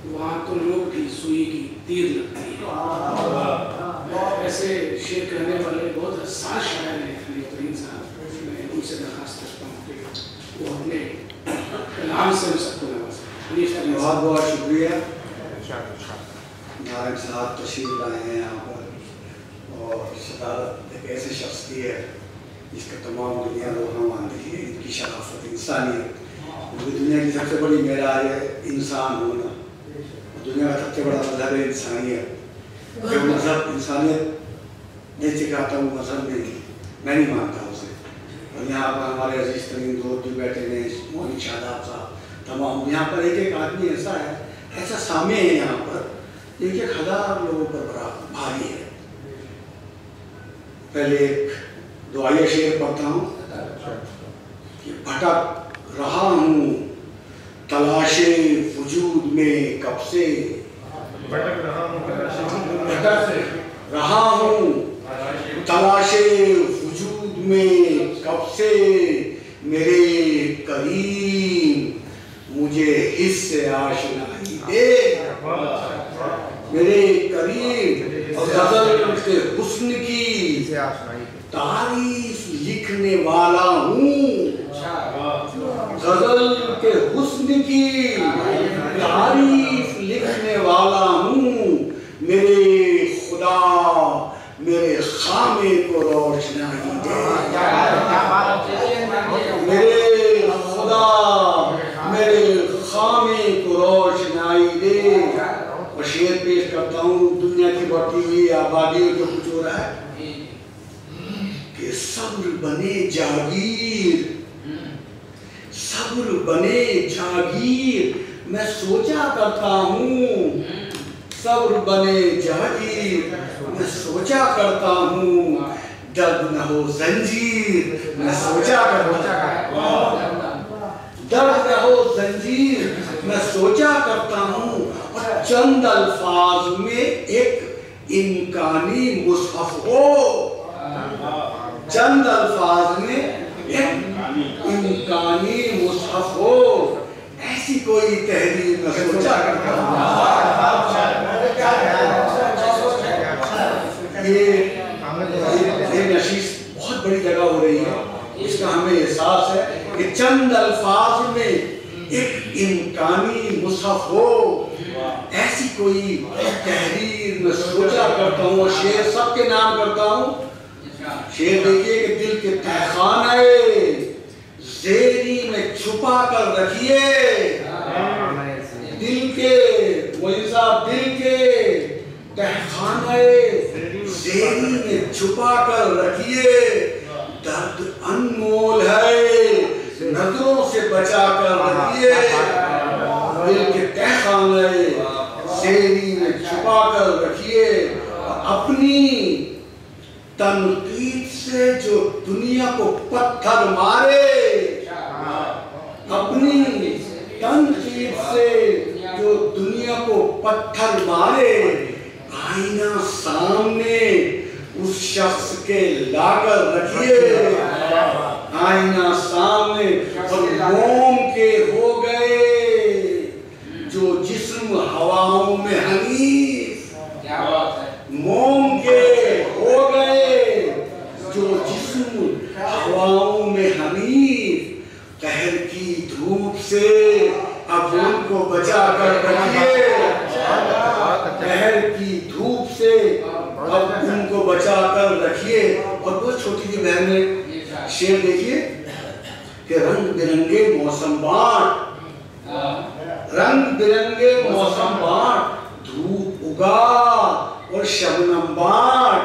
वहाँ तो लोग भी सुई की तीर लगती है। ऐसे शेर कहने वाले बहुत हसास शायर हैं फरीद साहब। मैं उनसे दरखास्त करता हूँ कि वो अपने कलाम से हम सबको नवाजें। बहुत बहुत शुक्रिया। नारायण साहब तशरीफ लाए हैं यहाँ पर, और सदारत एक ऐसे शख्स की है जिसका तमाम दुनिया लोग मानती है, इनकी शराफत, इंसानियत। दुनिया की सबसे बड़ी मेराज है इंसान होना, दुनिया का सबसे बड़ा मजहब है इंसानियत। जो मजहब इंसानियत नहीं सिखाता वो मजहब नहीं, मैं नहीं मानता उसे। और यहाँ पर हमारे अजीज तरीन दोस्त भी बैठे हैं, मोहन शादाब साहब, तमाम यहाँ पर एक एक आदमी ऐसा है, ऐसा सामे है यहाँ पर, एक एक हजार लोगों पर बड़ा भारी है। पहले एक दुआया शेर पढ़ता हूँ कि भटक रहा हूँ तलाशे वजूद में कब से, भटक रहा हूँ तलाशे वजूद में कब से, मेरे करीम मुझे हिस्से आशनाई दे, मेरे करीब। और गजल के हुस्न की तारीफ लिखने वाला हूँ, गजल के हुस्न की तारीफ लिखने वाला हूँ, मेरे खुदा मेरे खामे को रोशनाई दे, मेरे खुदा मेरे खामे को रोशनाई दे। और शेर पेश करता हूँ, दुनिया की बढ़ती हुई आबादी जो कुछ हो रहा है कि सब्र बने जागीर, सब्र बने जागीर, मैं सोचा करता हूँ, सब्र बने जागीर, मैं सोचा करता हूँ, दर्द न हो जंजीर, मैं सोचा करता हूँ, दर्द न हो जंजीर, मैं सोचा करता हूँ। और चंद अल्फाज में एक इम्कानी मुसहफ हो, चंद अल्फाज में एक इम्कानी मुसहफ हो, ऐसी कोई तहरीर मैं सोचा करता हूँ। ये नशीस बहुत बड़ी जगह हो रही है, इसका हमें एहसास है कि चंद अल्फाज में एक इम्कानी मुसहफ हो, ऐसी कोई तहरीर मैं सोचा करता हूँ। और शेर सबके नाम करता हूँ। शेर देखिए कि दिल के तहखाने ज़ेरी में छुपा कर रखिए, दिल के मोइन साहब, दिल के तहखाने ज़ेरी में छुपा कर रखिए, दर्द अनमोल है नजरों से बचा कर रखिए, दिल के तहखाने ज़ेरी में छुपा कर रखिए। अपनी तनकीद से जो दुनिया को पत्थर मारे, अपनी तनकीद से जो दुनिया को पत्थर मारे, आईना सामने उस शख्स के लाकर रखिए, आईना सामने। और मोम के हो गए जो जिस्म हवाओं में हनीफ, मोम के हो गए जो जिस्म हवाओं में हनीफ, कहर की धूप से अब उनको बचा कर रखिए, कहर की धूप से अब उनको बचा कर रखिए। और बहुत छोटी सी बहन ने शेर देखिए कि रंग बिरंगे मौसम बांट, रंग बिरंगे मौसम बांट, धूप उगा और शबनम बांट,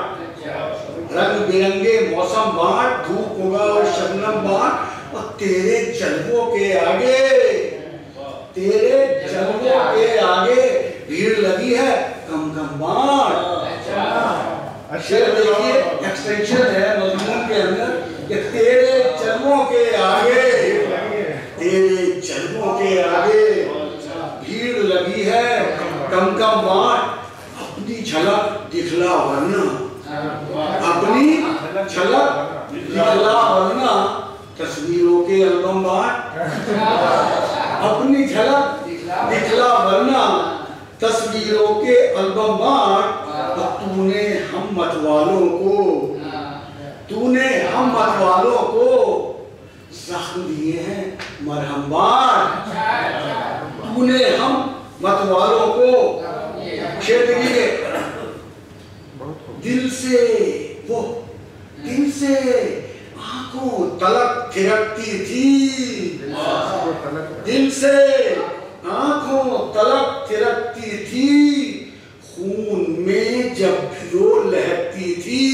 रंग बिरंगे मौसम बांट, धूप उगा और शबनम बांट। और तेरे जलवों के आगे, तेरे जलवों के आगे भीड़ लगी है कम कम बांट। शेर देखिए, एक्सटेंशन है मजमून के अंदर कि तेरे जलवों के आगे, तेरे जलवों के आगे भीड़ लगी है कम कम बांट, अपनी झलक दिखला वरना, अपनी झलक दिखला वरना तस्वीरों के एल्बम बांट, अपनी झलक दिखला वरना तस्वीरों के एल्बम बांट। तूने हम मतवालों को जख्म दिए हैं मरहम बांट। तूने हम मतवालों को क्षेत्र दिए दिल से आंखों तलक थिरकती थी, दिल से आंखों तलक थिरकती थी, खून में जब भिगो लहकती थी।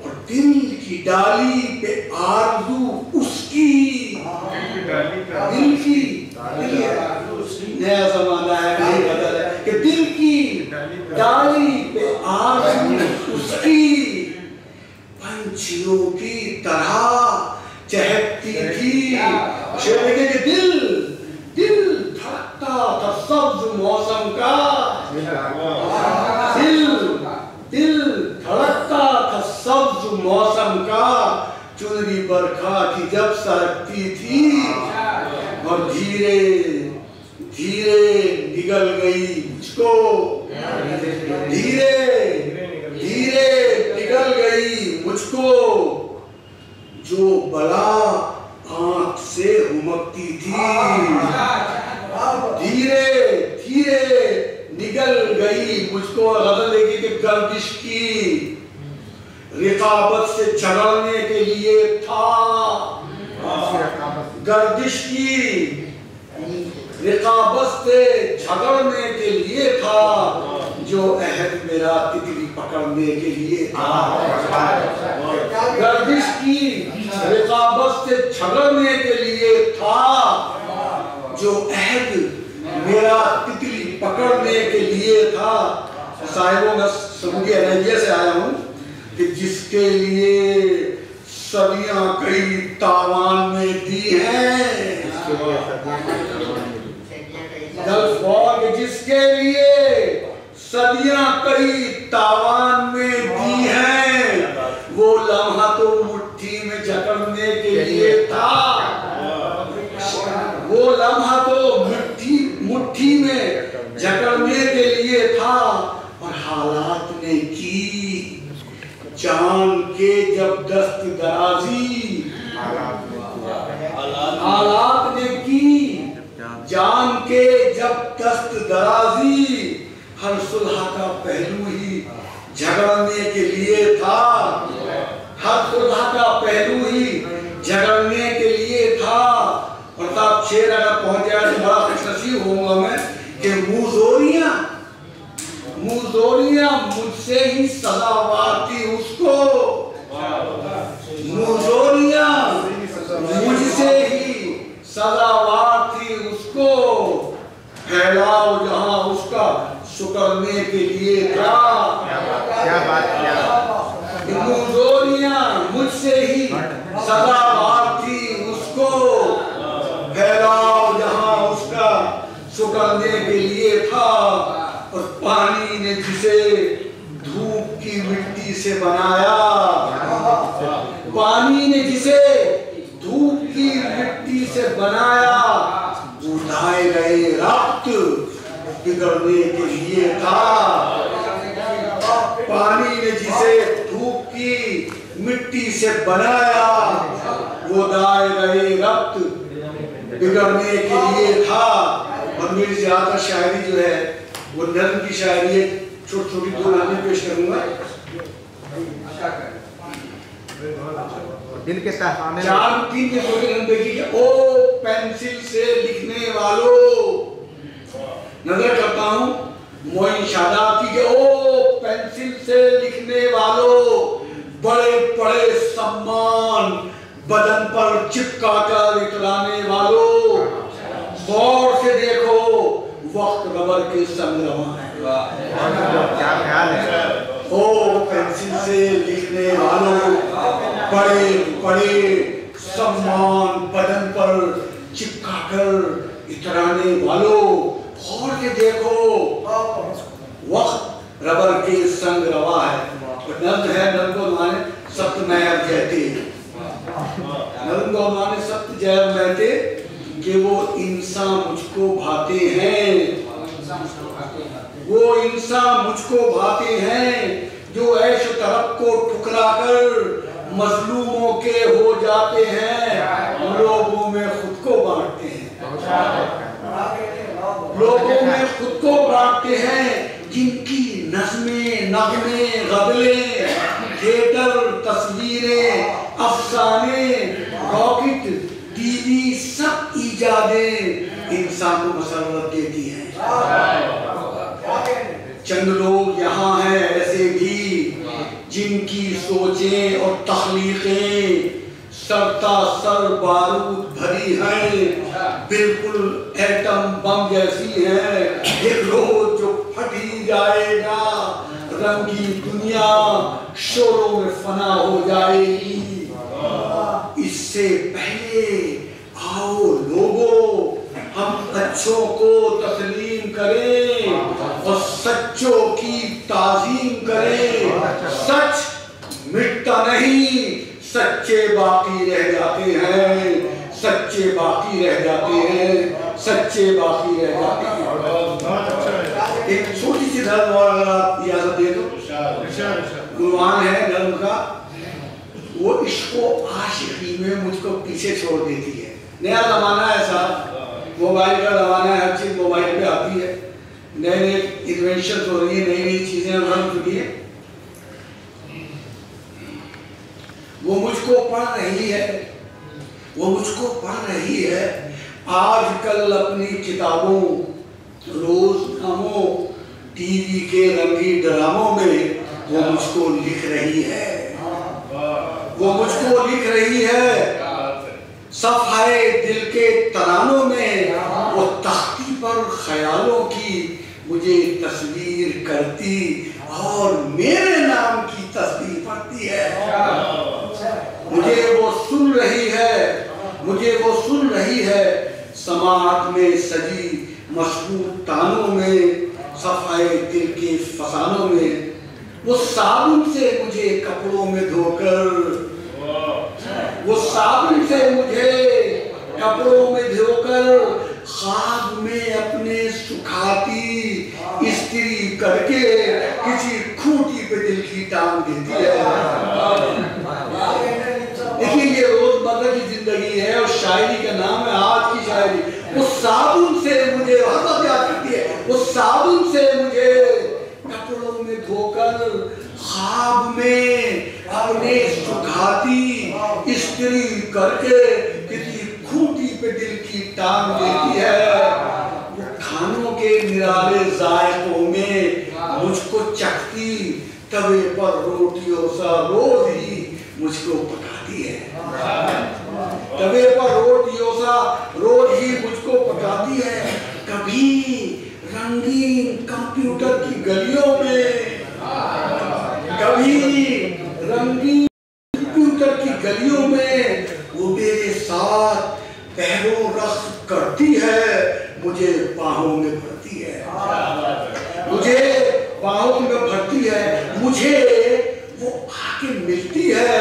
और दिल की डाली पे आरज़ू उसकी, दिल की नया जमाना है, नहीं बदल है कि दिल की डाली पे आरज़ू उसकी पंछियों की तरह चहकती थी। शेर के दिल धड़कता था सब्ज मौसम का, दिल धड़कता था सब्ज मौसम का। चुनरी बरखा की जब सरकती थी और धीरे धीरे निगल गई मुझको, धीरे धीरे निगल गई मुझको। जो बला आंख से उमकती थी, धीरे धीरे निगल गई मुझको। गजल लेगी कि गर्दिश की रिकाबत से झगड़ने के लिए था, गर्दिश की रिकाबत से झगड़ने के लिए था। जो अहद मेरा तितली पकड़ने के लिए था, गर्दिश की रिकाबत से झगड़ने के लिए था। जो अहद मेरा तितली पकड़ने के लिए था। साहिबों मैं सऊदी अरेबिया से आया हूँ कि जिसके लिए सदियां कई तावान में दी हैं, गल्फ वॉर जिसके लिए सदियां कई तावान में दी हैं, वो लम्हा तो मुट्ठी में जकड़ने के लिए था, वो लम्हा तो मुट्ठी में जकड़ने के लिए था। और हालात ने की जान के जब दस्त दराजी, हालात ने की जान के जब दस्त दराजी। हर सुलह का पहलू ही झगड़ने के लिए था, हर सुलह का पहलू ही झगड़ने के लिए था। प्रताप शेर अगर पहुंच जाए तो बड़ा खुशनसीब होऊंगा मैं कि मुजोरियां मुझसे ही सजावार थी उसको, मुजोरियां मुझसे ही सजावार थी उसको। फैलाओ जहां उसका शुक्रने के लिए था, क्या बात किया। मुजोरियां मुझसे ही सजावार थी उसको। फैलाओ जहां उसका शुक्रने के लिए था। और पानी ने जिसे धूप की मिट्टी से बनाया, पानी ने जिसे धूप की मिट्टी से बनाया, वो दायरे रक्त बिगड़ने के लिए था। पानी ने जिसे धूप की मिट्टी से बनाया, वो दायरे रक्त बिगड़ने के लिए था। और मेरी ज्यादा शायरी जो है वो नर्म की शायरी है, छोटी छोटी दो नज़में पेश करूंगा। दिल के तहखाने 4-3 के छोटे नज़म देखिए। ओ पेंसिल से लिखने वालों, नजर करता हूँ मोइन शादाब की। ओ पेंसिल से लिखने वालों, बड़े बड़े सम्मान बदन पर चिपका कर इतराने वालों, गौर से देखो वक्त रबर के संग रवा है। क्या ख्याल है। ओ पेंसिल से लिखने वालों, बड़े बड़े सम्मान बदन पर चिपका कर इतराने वालों, गौर से देखो वक्त रबर के संग रवा है। नर्म है, नर्म को माने सप्तमय जयते, नर्म को माने सप्त जय महते कि वो इंसान मुझको भाते हैं, वो इंसान मुझको भाते हैं जो ऐश तरफ को ठुकराकर मजलूमों के हो जाते हैं, लोगों में खुद को बांटते हैं, लोगों में खुद को बांटते हैं, जिनकी नज़्में, नग़्मे, गज़ले, थिएटर, तस्वीरें, अफसाने, रॉकेट, टीवी, सब इजादें इंसान को मसरत देती हैं। चंद लोग यहाँ हैं ऐसे भी जिनकी सोचें और तख्लीक़ें सरता सर बारूद भरी हैं, बिल्कुल एटम बम जैसी है, एक रोज जो फट ही जाएगा, रंगी दुनिया शोरों में फना हो जाएगी। इससे पहले आओ लोगों, हम अच्छों को तस्लीम करें और सच्चों की ताज़ीम करें। सच मिटता नहीं, सच्चे बाकी रह जाते हैं, सच्चे बाकी रह जाते हैं, सच्चे बाकी रह जाते हैं। एक छोटी सी धर्म और अगर आप इजाजत दे दो, गुणवान है धर्म का, वो इसको आशिकी में मुझको पीछे छोड़ देती है। नया जमाना है साहब, मोबाइल का जमाना है, हर चीज मोबाइल पे आती है, नए नए इन्वेंशन हो रही है, नई नई चीजें बन चुकी है। वो मुझको पढ़ रही है, वो मुझको पढ़ रही है आजकल अपनी किताबों, रोजनामों, टीवी के रंगी ड्रामों में वो मुझको लिख रही है, वो मुझको लिख रही है। सफाए दिल के तरानों में वो तख्ती पर ख्यालों की मुझे तस्वीर करती और मेरे नाम की तस्वीर पढ़ती है। मुझे वो सुन रही है, मुझे वो सुन रही है, समात में सजी मशहूर तानों में, सफाए दिल के फसानों में, वो साबुन से मुझे कपड़ों में धोकर, वो साबुन से मुझे कपड़ों में धोकर ख्वाब में अपने सुखाती इस्त्री करके किसी खूंटी पे दिल की टांग देती है। देखिए ये रोजमर्रा की जिंदगी है और शायरी का नाम है आज की शायरी। वो साबुन से मुझे हद याद करती है, वो साबुन से मुझे कपड़ों में धोकर ख्वाब में अपने सुखाती इस्त्री करके किसी खूंटी पे दिल की टांग देती है। वो खानों के निराले जायकों में मुझको चखती, तवे पर रोटियों सा रोज ही मुझको पकाती है, तवे पर रोटियों सा रोज ही मुझको पकाती है। कभी रंगीन कंप्यूटर की गलियों में, कभी रंगीन कंप्यूटर की गलियों में वो मेरे साथ पैरों रख्त करती है, मुझे बाहों में भरती है, मुझे बाहों में भरती है, मुझे वो आके मिलती है,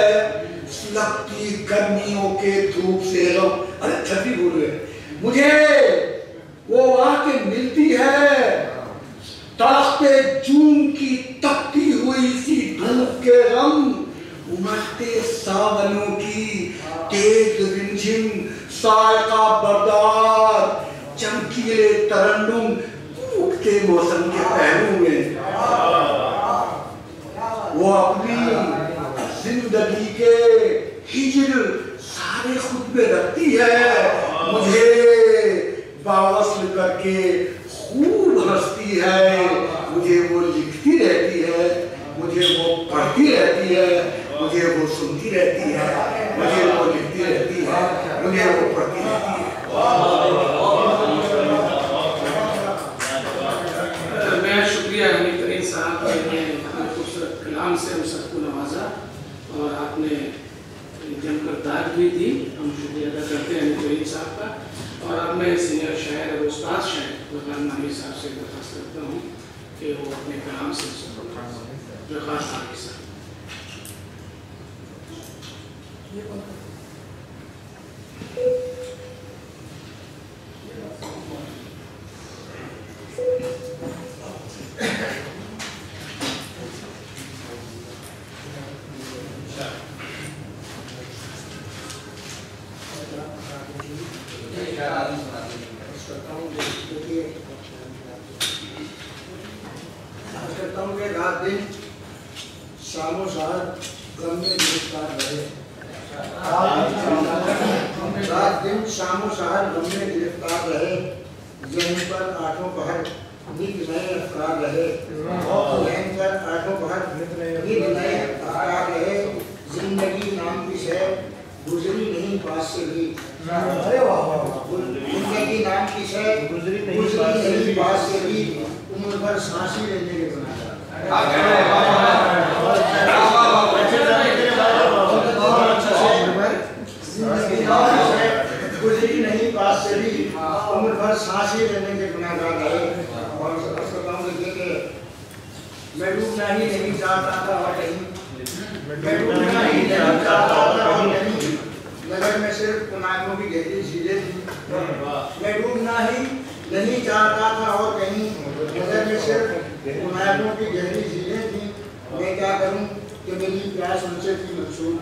लगती गर्मियों के धूप से गम, अरे छठी बोल रहे, मुझे वो आके मिलती है, ताकते जून की तपती हुई सी धूप के गम, उमड़ते सावनों की तेज रिमझिम सायका बरदार चमकीले तरन्नुम उठते मौसम के पहलू में। वो अपनी जिंदगी के हिजर सारे खुद में रखती है, मुझे बावस्ल करके खूब हंसती है, मुझे वो लिखती रहती है, मुझे वो पढ़ती रहती है, मुझे वो सुनती रहती है, मुझे वो लिखती रहती है, मुझे वो पढ़ती रहती है। मैं शुक्रिया हमीद तरीन साहब ने खूबसूरत कलाम से हम सबको नवाजा और आपने जमकर दाद भी दी, हम शुक्रिया अदा करते हैं हमीद तरीन साहब का। और अब मैं सीनियर शायर और उस्ताद शायर वकार नामी साहब से दरख्वास्त करता हूँ कि वो अपने कलाम से दरख्वास्त आगे साहब। करता हूँ कि रात दिन शामो शहर गम में गिरफ्तार रहे। रात दिन शामो शहर गम में गिरफ्तार रहे। ज़मीन पर आठों पहर नित नए अफकार रहे। ज़मीन पर आठों पहर नित नए अफकार रहे। जिंदगी नाम की शय गुजरी नहीं पास से भी। जिंदगी नाम की शय गुजरी नहीं पास से भी। उम्र भर सांसी लेने के बना गुजरी नहीं पास से भी। उम्र भर सांसी लेने के गुनाहगार रहे। और मैं डूबना ही नहीं चाहता था और कहीं नगर में सिर्फ कुनाइयों की गहरी झीलें थी। मैं डूबना ही नहीं चाहता था और कहीं नगर में सिर्फ कुनाइयों की गहरी झीलें थी। मैं क्या करूं कि मेरी प्यास उनसे थी मंसूब।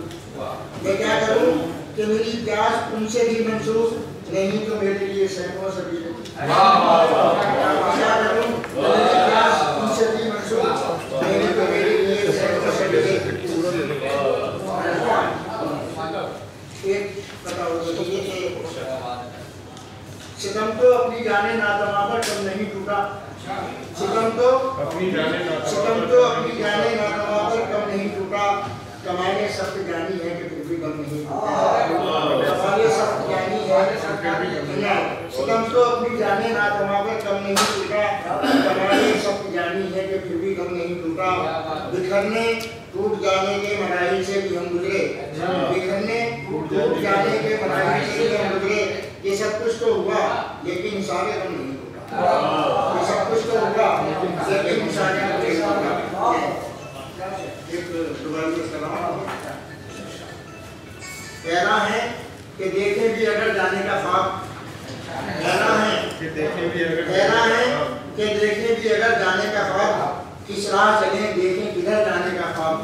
मैं क्या करूं कि मेरी प्यास उनसे भी मंसूब। नहीं तो मेरे लिए सैकड़ों सबीलें। क्या करूं कि मेरी प्यास उनसे भी मंसूब। नहीं तो मेरे लिए सैकड़ों सबीलें। एक बताओ सितम तो अपनी जाने नातमा पर कम नहीं टूटा। सितम तो अपनी जाने नातमा पर कम नहीं टूटा। कमाने सख्त जानी है कि फिर भी गम नहीं टूटा। कमाने सख्त जानी है। सितम तो अपनी जाने नातमा पर कम नहीं टूटा। कमाने सख्त जानी है कि फिर भी गम नहीं टूटा। बिखरने टूट जाने के मराइल से भी हम गुजरे। बिखरने टूट जाने के मराइल से भी हम गुजरे। ये सब कुछ तो हुआ लेकिन सारे गम नहीं टूटा। ये सब कुछ तो हुआ लेकिन सारे गम नहीं टूटा। एक दुबारा सलाम कहना है कि देखे भी अगर जाने का ख्वाब। कहना है कि देखे भी अगर जाने का ख्वाब। किस राह चले देखें किधर जाने का ख्वाब।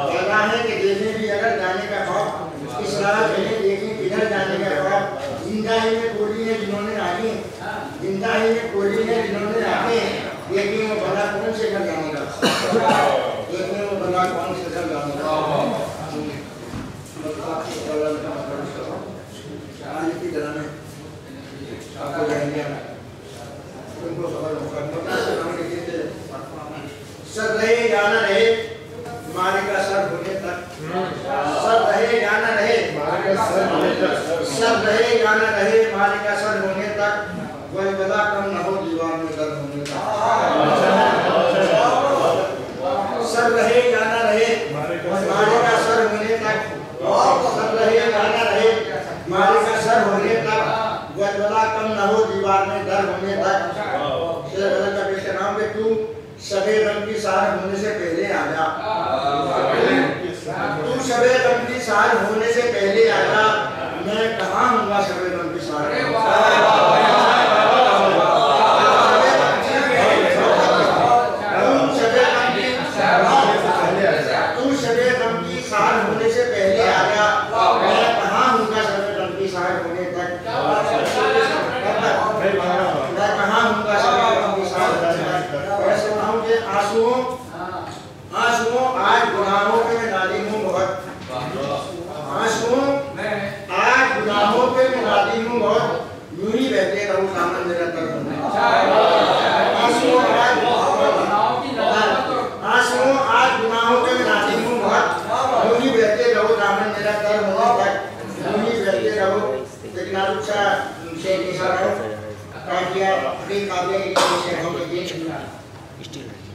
कहना है कि देखें भी अगर जाने का ख्वाब। किस राह चले देखें किधर जाने का ख्वाब। जिंदा ही में कोली है जिन्होंने आगे। जिंदा ही में कोली है जिन्होंने आगे। देखें वो भला कौन से घर जाने का। देखें वो भला कौन से घर जाने का। आज की तरह में आपको रहेंगे उनको खबर होगा। सर रहे या न रहे मारे का सर होने तक। सर रहे या न रहे सर रहे या न रहे मारे का सर होने तक। वही बला कम न हो दीवार में दर्द होने तक। सर रहे या न रहे मारे का सर होने तक। सर रहे या न रहे मारे का सर होने तक। वही बला कम न हो दीवार में दर्द होने तक। शेर गजल का पेश नाम पे तू सफेद रंग की सार होने से पहले आ जा। तू सफेद रंग की सार होने से पहले आ जा। मैं कहाँ हूँगा सफेद रंग की सार। तू सफेद रंग की सार होने से पहले आ जा। मैं कहाँ हूँगा सफेद रंग की सार होने तक। मैं कहाँ हूँगा सफेद रंग की सार होने तक। आंसुओं आज गुनाहों पे मैं नादिम हूँ बहुत। आंसुओं आज गुनाहों पे मैं नादिम हूँ बहुत। यूं ही बहते रहूं दामन मेरा दर्द में। आंसुओं आज गुनाहों पे मैं नादिम हूँ बहुत। यूं ही बहते रहो दामन मेरा दर्द होने तक। यूं ही बहते रहो। लेकिन अच्छा शेख निसार काफिया अपनी काफिया की से हम ये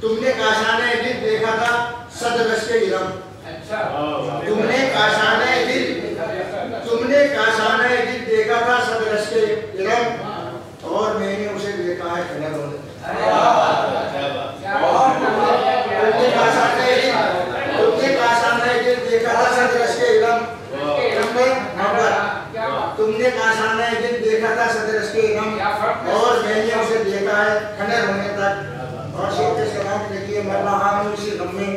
तुमने काशाने दिल देखा था सदरस के इलम। तुमने काशाने दिल देखा था सदरस के इलम। और मैंने उसे देखा है खड़ा होने। तुमने काशाने दिल देखा था सदरस के इलम। तुमने आसान एक दिन देखा था सदरस के इमाम और मैंने उसे देखा है खंडर होने तक। और शेख के सलाम देखिए, मर रहा हूँ इसी गम में,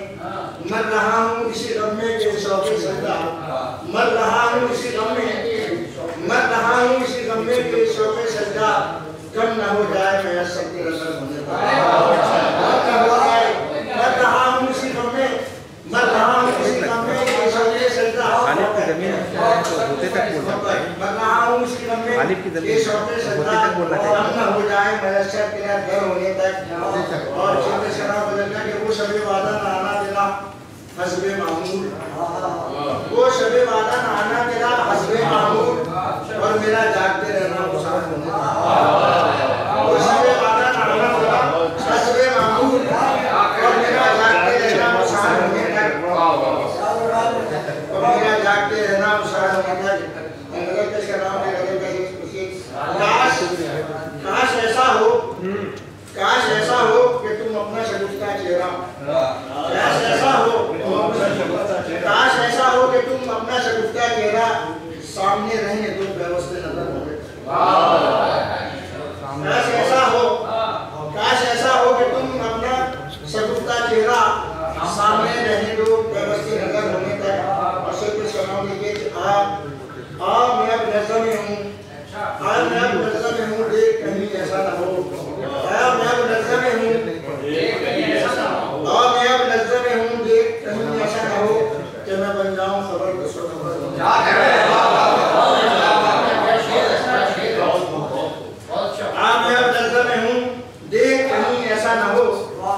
मर रहा हूँ इसी गम में कि शौक़े सजदा, मर रहा हूँ इसी गम में, मर रहा हूँ इसी गम में कि शौक़े सजदा कम न हो जाए मैं सबके नजर होने तक। मर रहा हूँ इसी गम में, मर रहा हूँ इसी गम में कि शौक़े सजदा खालिद की जमीन होते तक बोल सकता है। मर रहा हूँ इसी गम में खालिद की जमीन कि शौक़े सजदा कम न हो जाए मैसर तेरा घर होने तक। और शेख शराब बदलना कि वो शबे वादा न आना तेरा हस्बे मामूल, वो शबे वादा न आना तेरा हस्बे मामूल और मेरा जागते रहना मुसार होने तक। वो शबे वादा न आना तेरा हस्बे मामूल और मेरा जागते रहना मुसार होने तक, और मेरा जागते रहना मुसार होने तक। अंग्रेज के शराब में गजब का काश ऐसा हो, काश ऐसा हो कि तुम अपना शगुफ्ता चेहरा, काश ऐसा हो, काश ऐसा हो कि तुम अपना शगुफ्ता चेहरा सामने रहने दो व्यवस्थित नजर होने। काश ऐसा हो, काश ऐसा हो कि तुम अपना शगुफ्ता चेहरा सामने रहने दो व्यवस्थित नजर होने तक। और शेख सलाम लिखे मैं अब नजर में हूँ, आज मैं अब नजर में हूँ, देख कहीं ऐसा ना हो। मैं अब नजर में हूँ, और मैं अब नजर में हूँ, देख कहीं ऐसा ना हो कि मैं बन जाऊँ खबर किसको खबर। मैं अब नजर में हूँ, देख कहीं ऐसा ना हो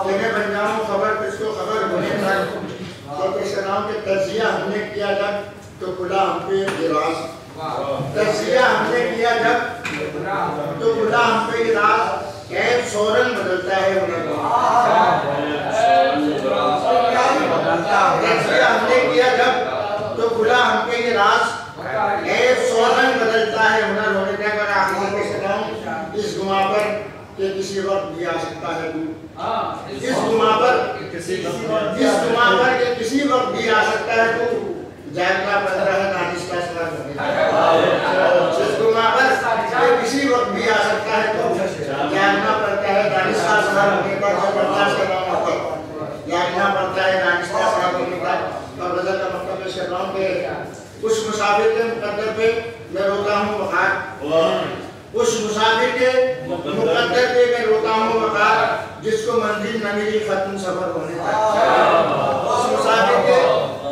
कि मैं बन जाऊँ खबर किसको खबर होने तक। तो सलाम के तजिया हमने किया जब तो खुला हम पे गिराज, तजिया हमने किया जब तो खुला हम पे गिराज, कैद सोरन बदलता है उन्हें। तजिया हमने किया जब तो खुला हम पे गिराज, कैद सोरन बदलता है हुनर होने तक। और आखिर के सलाम इस गुमा पर कि किसी वक्त भी आ सकता है तू, इस गुमा पर कि किसी वक्त भी आ सकता है तू, जागना पड़ता है दानिश का सवाल होने तक। इस गुमा पर कि किसी वक्त भी आ सकता है तो जागना पड़ता है दानिश का सवाल होने तक। बर्दाश्त करना होता है, जागना पड़ता है दानिश का सवाल होने तक। और रज़ा का मतलब पेश कर रहा हूँ कि उस मुसाफिर के मुकद्दर पे मैं रोता हूँ वक़ार, उस मुसाफिर के मुकद्दर पे मैं रोता हूँ वक़ार, जिसको मंजिल न मिली खत्म सफर होने तक।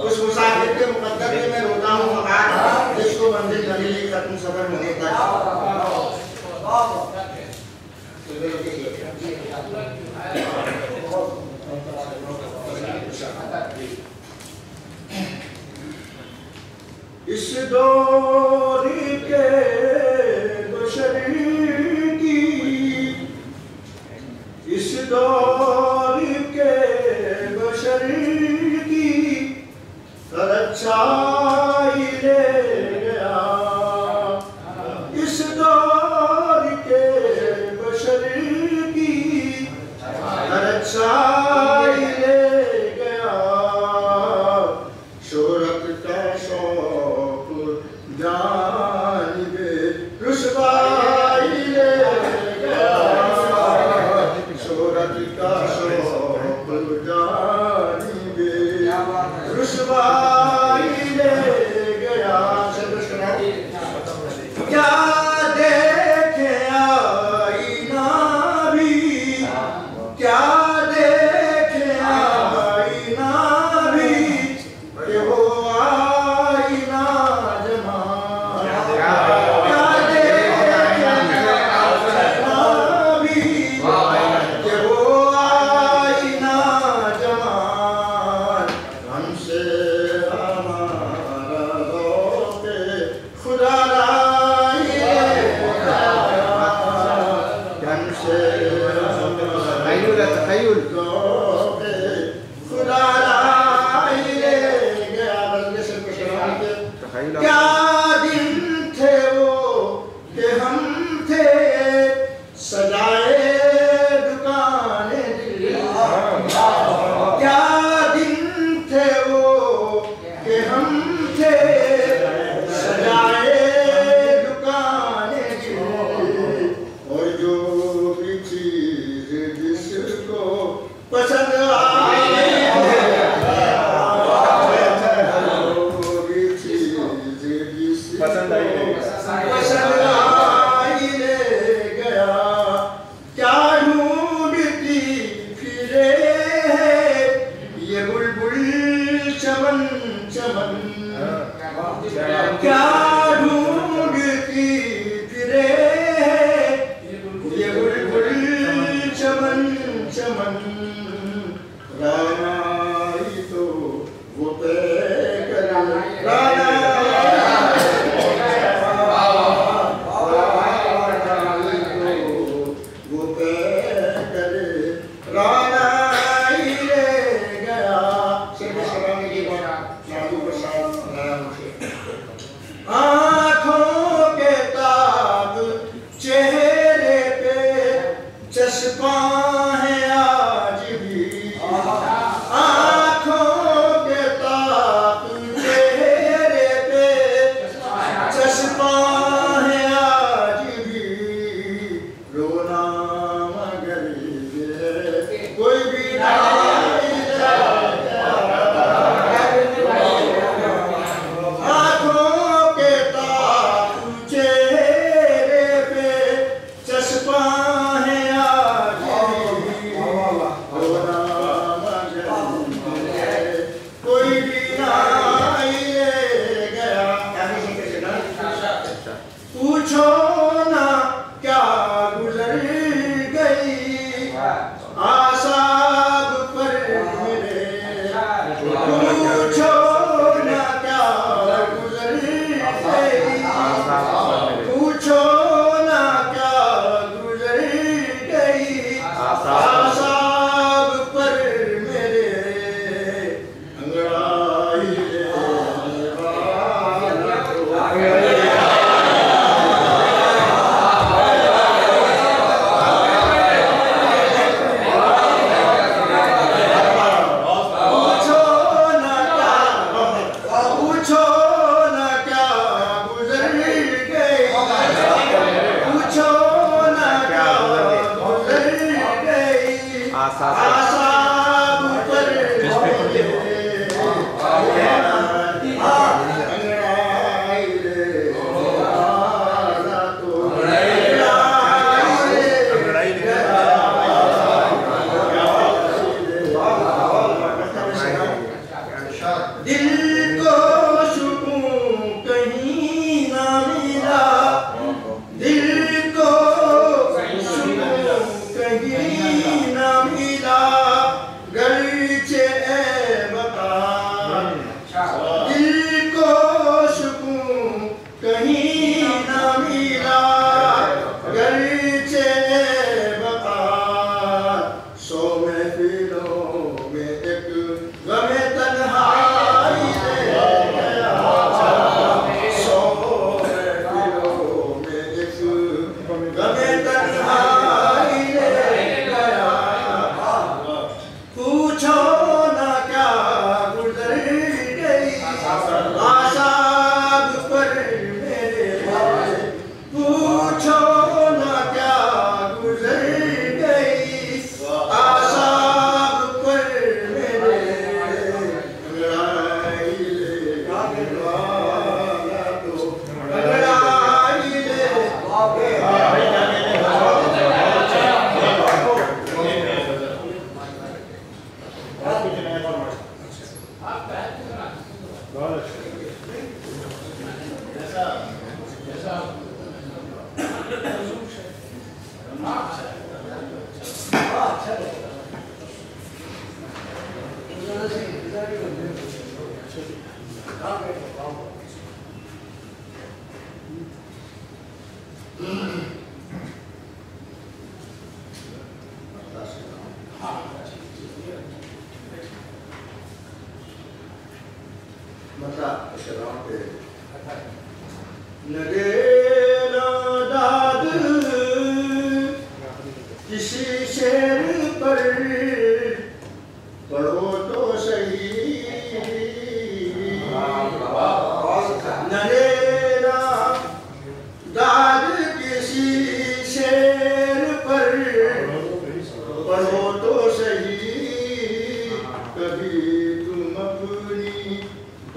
उस मुसाफिर के मुकद्दर पे मैं रोता हूँ वक़ार, जिसको मंजिल न मिली खत्म सफर होने तक। इस दौर के इस दौर के बशर की अच्छाई ले गया, इस दौर के बशर की अच्छाई ले गया, शोहरत का शौक जानिबे रुसवाई ले गया, शोहरत का शौक जानिबे रुसवाई ले गया। क्या देखे आईना भी, क्या देखे आईना भी, कि वो आईना जमा, क्या देखे आईना भी, कि वो आईना जमा, हमसे हमारा ज़ौक़े खुदा राही हमसे तखय्युल ज़ौक़े खुदा राही ले गया। बल्कि सिर्फ शराब के क्या दिन थे वो कि हम थे सजाए दुकाने दिल, क्या दिन थे वो कि हम थे सजाए दुकाने पसंद आई है। पसंद आई ले गया, क्या ढूंढती फिरे ये बुलबुल चमन चमन, क्या ढूंढती फिरे ये बुलबुल चमन चमन, रानाई तो वो पे राना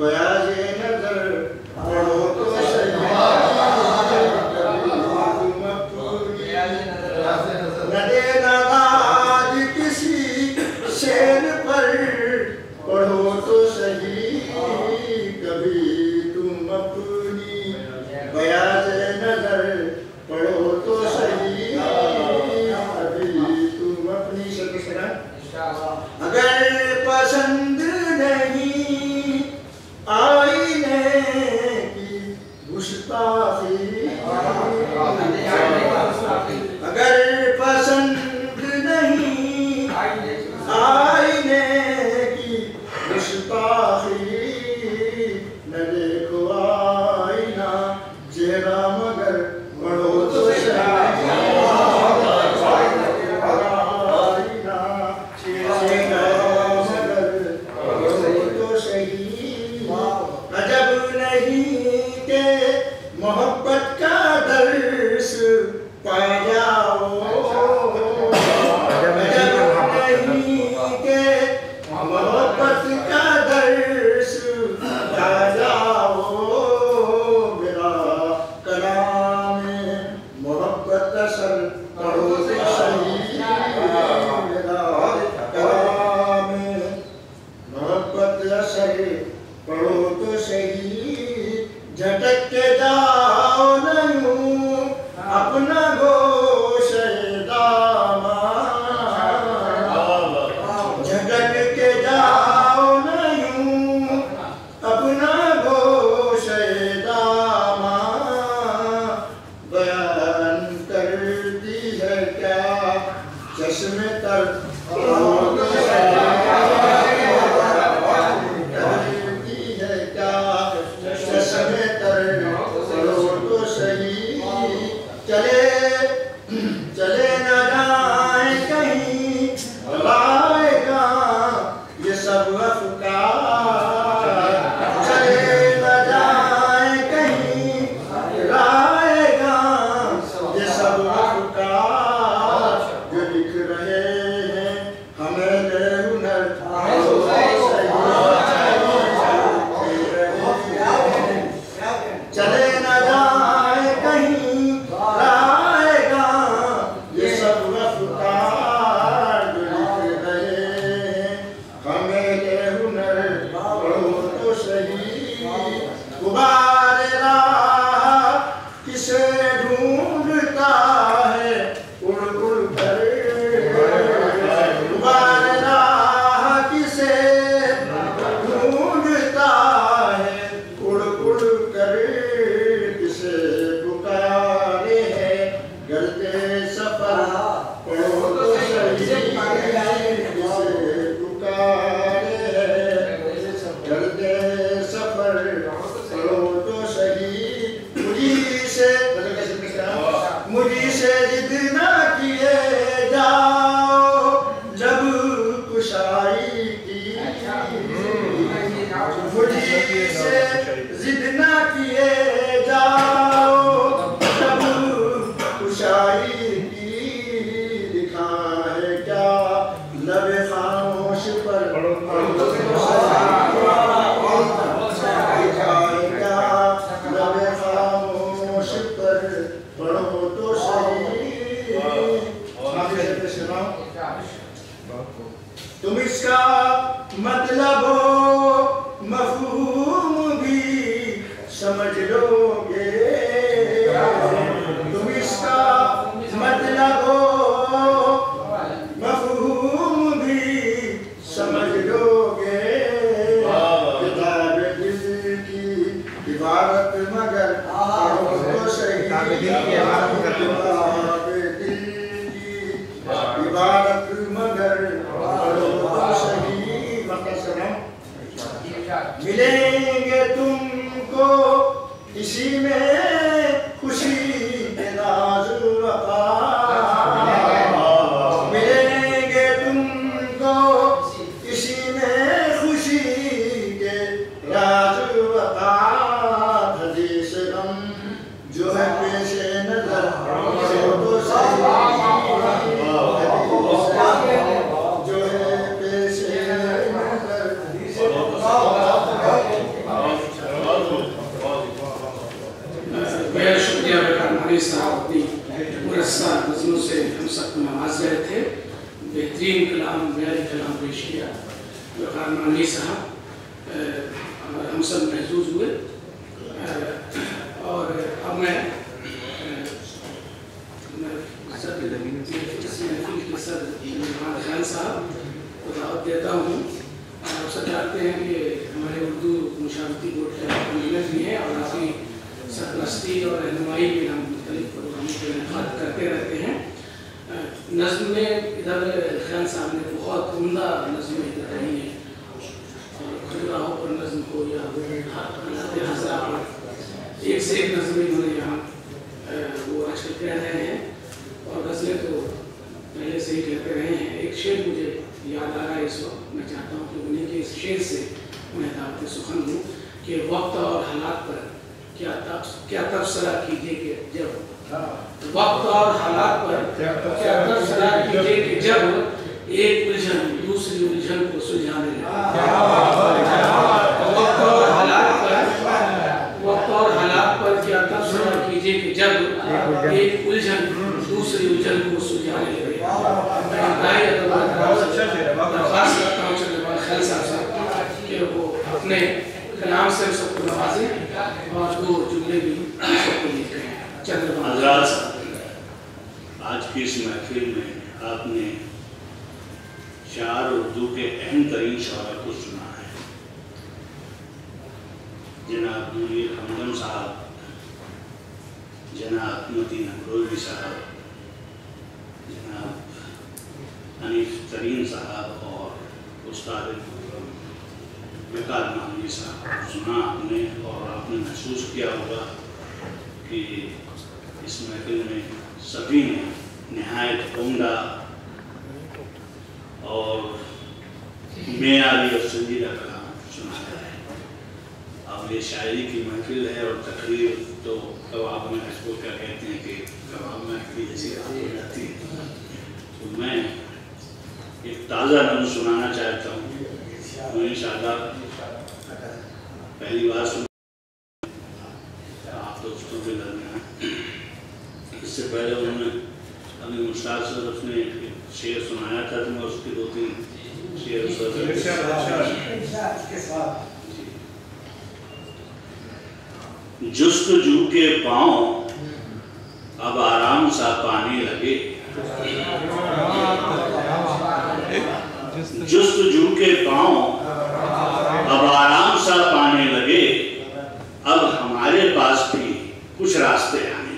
बयाजे नजर पढ़ो तो सही। के मोहब्बत का दर्श पा जाओ, अजब नहीं के मोहब्बत का दर्श पा जाओ, मेरा कलाम मोहब्बत असर पढ़ो तो सही, मेरा कलाम मोहब्बत असर पढ़ो तो सही, झटक के जाओ न यूं अपना गोशे दामन, झटक के जाओ न यूं अपना गोशे दामन, बयान करती है क्या चश्मे तर चले न जाए कहीं लाएगा ये सब अफकार, चले न जाए कहीं लाएगा ये सब अफकार, जो लिख रहे हैं हमें हुनर चले न जाए कहीं लाएगा ये सब अफकार, जो लिख रहे हैं हमें हुनर पढ़ो तो सही, गुबारे राह किसे ढूंढता है उड़ उड़ कर, गुबारे राह किसे ढूंढता है उड़ उड़ कर, किसे पुकारे है करते सफर पढ़ो तो सही, किसे पुकारे है करते सफर पढ़ो तो सही, मुझी से जिद ना किए जाओ जब कुशाई की, मुझी से जिद ना किए जाओ जब कुशाई की, लिखा है क्या लबे खामोश पर लिखा है क्या लबे खामोश पर पढ़ो तो सही, तुम इसका मतलब हो मफहूम भी समझ लोगे, तुम इसका मतलब हो मफहूम भी समझ लोगे, किताब दिल की इबारत मगर पढ़ो तो सही, किताब दिल की इबारत मगर पढ़ो तो सही, मिलेंगे तुमको इसी में खुशी के नाज वफा, मिलेंगे तुमको इसी में खुशी के राज वफा, हदीस गम जो है पेशे नजर पढ़ो तो सही, जो है पेशे नजर बेहद शुक्रिया वकार मानी साहब, अपनी मुरस्सा नज़्मों से हम सबको नवाज रहे थे, बेहतरीन कलाम बयानी कलाम पेश किया वकार मानी साहब, हम सब महसूस हुए। और अब मैं सर खान साहब को दावत देता हूँ। आप सब जानते हैं कि हमारे उर्दू मुशावरती बोर्ड के कन्वीनर भी हैं और आपकी सरपरस्ती और रहनुमाई में हम मुख्तलिफ प्रोग्रामों का इनेकाद करते रहते हैं। नज़्म में इधर खान साहब ने बहुत उम्दा नज़्में इधर रही हैं, और खुदराहों पर नज़्म हो या हज़रा पर एक से एक नज़्में इन्होंने यहाँ वो आजकल कह रहे हैं, और गज़लें तो पहले से ही कहते रहे हैं। एक शेर मुझे याद आ रहा है इस वक्त, मैं चाहता हूँ कि उन्हीं के इस शेर से मैं दावत सुखन दूँ कि वक्त और हालात पर क्या तबसरा कीजिए कि जब वक्त और हालात पर क्या तबसरा कीजिए कि जब एक उलझन दूसरी उलझन को सुलझाने लगे। वक्त और हालात पर क्या तबसरा कीजिए कि जब एक उलझन दूसरी उलझन को सुलझाने लगे। मैं दरख्वास्त करता हूँ चंद्रपाल खैल साहब से कि वो अपने कलाम से सबको नवाजे और दो जुमले भी सबको लिखे हैं। चंद्रपाल आज की इस महफिल में आपने शार उर्दू के अहम तरीन शायर को सुना है। जनाब मुनीर हमदम साहब, जनाब मदीन अमरोजी साहब, जनाब हनीफ तरीन साहब और उस्ताद बेकार मामली साहब सुना आपने, और आपने महसूस किया होगा कि इस महफिल में सभी ने नहायत उम्दा और मेयारी और संजीदा कलाम सुनाया है। अब ये शायरी की महफिल है और तकरीर तो कबाब में इसको क्या कहते हैं कि कबाब में जैसी रात हो जाती है। तो मैं एक ताज़ा नज़्म सुनाना चाहता हूँ। मैं इंशाअल्लाह पहली बार सुन आप दोस्तों के दरमियान। इससे पहले उन्होंने अभी मुश्ताक सर ने शेर सुनाया था, तो मैं उसके 2-3 शेर जुस्तजू के पाँव अब आराम सा पाने लगे, जुस्तजू के पाँव अब आराम सा पाने लगे, अब हमारे पास भी कुछ रास्ते आने।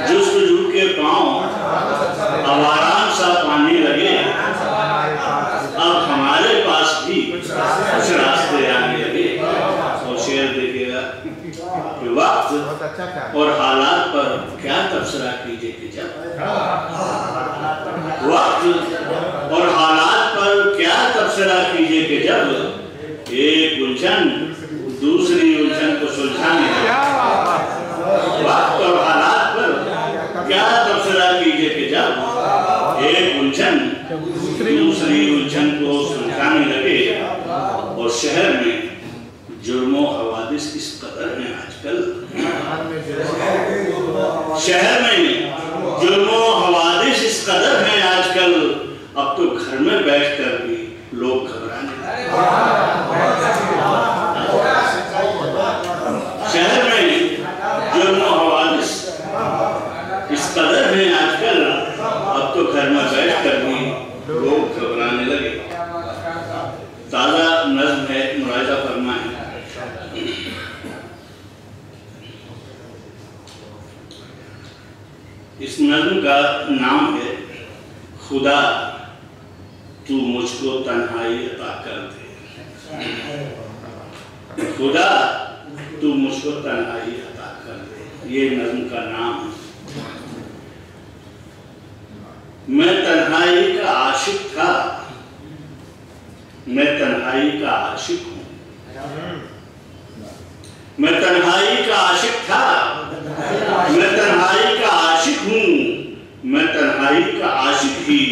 जुस्तजू के पाँव अब आराम सा पाने लगे, अब हमारे पास भी कुछ रास्ते आने लगे। और शेर देखिएगा कि वक्त और हालात पर क्या तबसरा कीजिए कि जब वक्त और हालात पर क्या तबसरा कीजिए कि जब एक उलझन दूसरी उलझन को सुलझाने लगे। वक्त और हालात पर क्या तबसरा कीजिए कि जब एक उलझन दूसरी उलझन को सुलझाने लगे। और शहर में जुर्मो हवादिस इस कदर हैं आजकल, शहर में जुर्मो हवादिस इस कदर हैं आजकल, अब तो घर में बैठकर भी लोग घबराने लगे। शहर में जुर्मो हवादिस इस कदर हैं आजकल, अब तो घर में बैठकर भी लोग घबराने लगे। ताज़ा नज़्म है, मुलाहिज़ा फरमाएं। इस नज़्म का नाम है खुदा तू मुझको तन्हाई अता कर दे। खुदा तू मुझको तन्हाई अता कर दे, ये नज़्म का नाम है। मैं तन्हाई का आशिक था, मैं तन्हाई का आशिक हूँ। मैं तन्हाई का आशिक था, मैं तन्हाई का आशिक हूँ। मैं तन्हाई का आशिक ही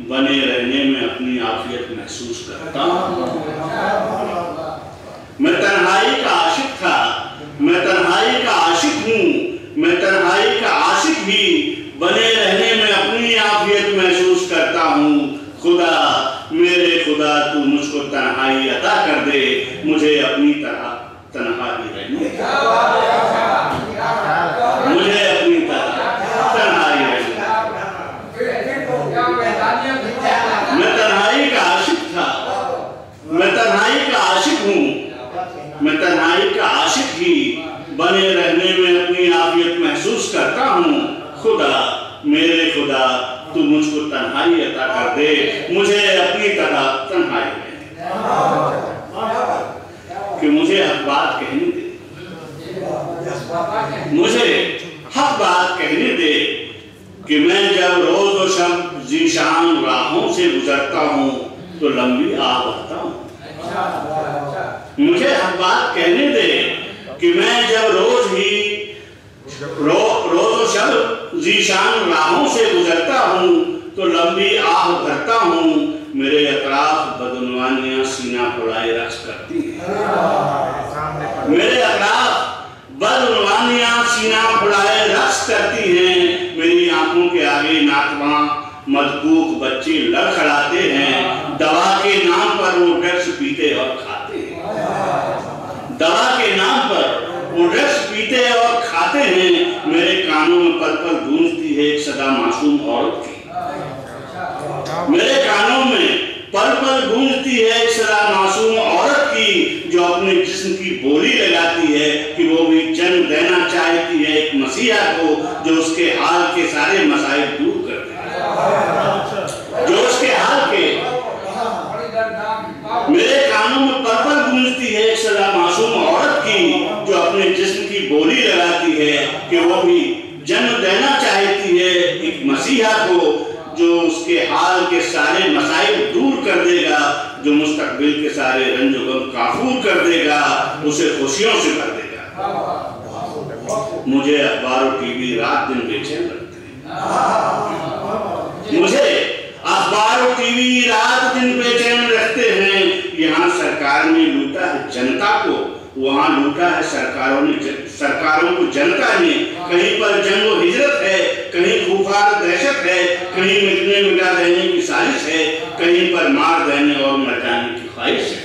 बने रहने में अपनी आफियत महसूस करता हूँ। मैं तन्हाई का आशिक था, मैं तन्हाई का आशिक हूँ। मैं तन्हाई का आशिक भी बने रहने में अपनी आफियत महसूस करता हूँ। खुदा मेरे खुदा तू मुझको तन्हाई अता कर दे, मुझे अपनी तरह तन्हाई रहने, मुझे अपनी तरह तन्हाई रहने। मैं तन्हाई का आशिक था, मैं तन्हाई का आशिक हूँ। मैं तन्हाई का आशिक ही बने रहने में अपनी आफियत महसूस करता हूँ। खुदा मेरे खुदा तू मुझको तन्हाई अता कर दे, मुझे अपनी तरह तन्हाई रहने। कि मुझे हक बात कहने दे, मुझे हक बात कहने दे कि मैं जब रोज और शब जीशान राहों से गुजरता हूँ तो लंबी आ बढ़ता हूँ। मुझे हर बात कहने दे कि मैं जब रोज शब जीशान राहों से गुजरता हूँ तो लंबी आह भरता हूँ, मेरे अतराफ बदनवानियां सीना फुलाए रक्स करती हैं। मेरे अतराफ बदनवानियां सीना फुलाए रक्स करती हैं। मेरी आंखों के आगे नातवा मजबूत बच्चे लड़खड़ाते हैं। दवा के नाम पर वो ड्रग्स पीते और खाते हैं। दवा के नाम पर वो ड्रग्स पीते और खाते हैं। मेरे कानों में पल पल गूंजती है एक सदा मासूम औरत की। मेरे कानों में पल पल गूंजती है एक सदा मासूम औरत की, जो अपने जिस्म की बोली लगाती है कि वो भी जन्म देना चाहती है एक मसीहा को, जो उसके हाल के सारे मसाइल दूर कर दे, जो उसके हाल के। मेरे कानों में पल पल गूंजती है एक सदा मासूम औरत की, जो अपने जिस्म की बोली लगाती है कि वो भी जन्म देना चाहती है एक मसीहा को, जो उसके हाल के सारे मसाइल दूर कर देगा, जो मुस्तकबिल के सारे रंजो गम काफूर कर देगा, उसे खुशियों से भर देगा। मुझे अखबार और टीवी रात दिन बेचैन रखते हैं। मुझे अखबार और टीवी रात दिन बेचैन रखते हैं। यहाँ सरकार ने लूटा है जनता को, वहाँ लूटा है सरकारों को जनता ने। कहीं पर जंग और हिजरत है, कहीं खूंखार दहशत है, कहीं मिटने मिटा देने की साजिश है, कहीं पर मार देने और मर जाने की ख्वाहिश है।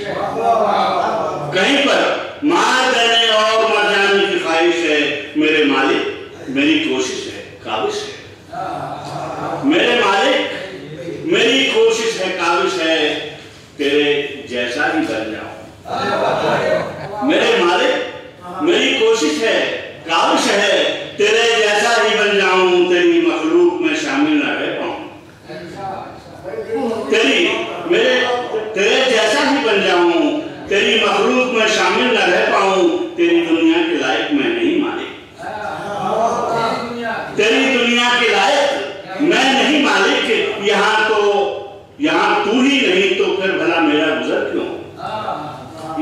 कहीं पर मार देने और मर जाने की ख्वाहिश है। मेरे मालिक मेरी कोशिश है, काबिश है। मेरे मालिक मेरी कोशिश है, काबिश है, तेरे जैसा ही बन जाऊं। मेरे मालिक मेरी कोशिश है, काबिश है, तेरे जैसा ही बन जाऊं, तेरी मखलूक में शामिल न रह पाऊं। तेरे जैसा ही बन जाऊं, तेरी मखलूक में शामिल न रह पाऊं। तेरी दुनिया के लायक मैं नहीं मालिक, तेरी दुनिया के लायक मैं नहीं मालिक। यहाँ तू ही नहीं तो फिर भला मेरा गुजर क्यों?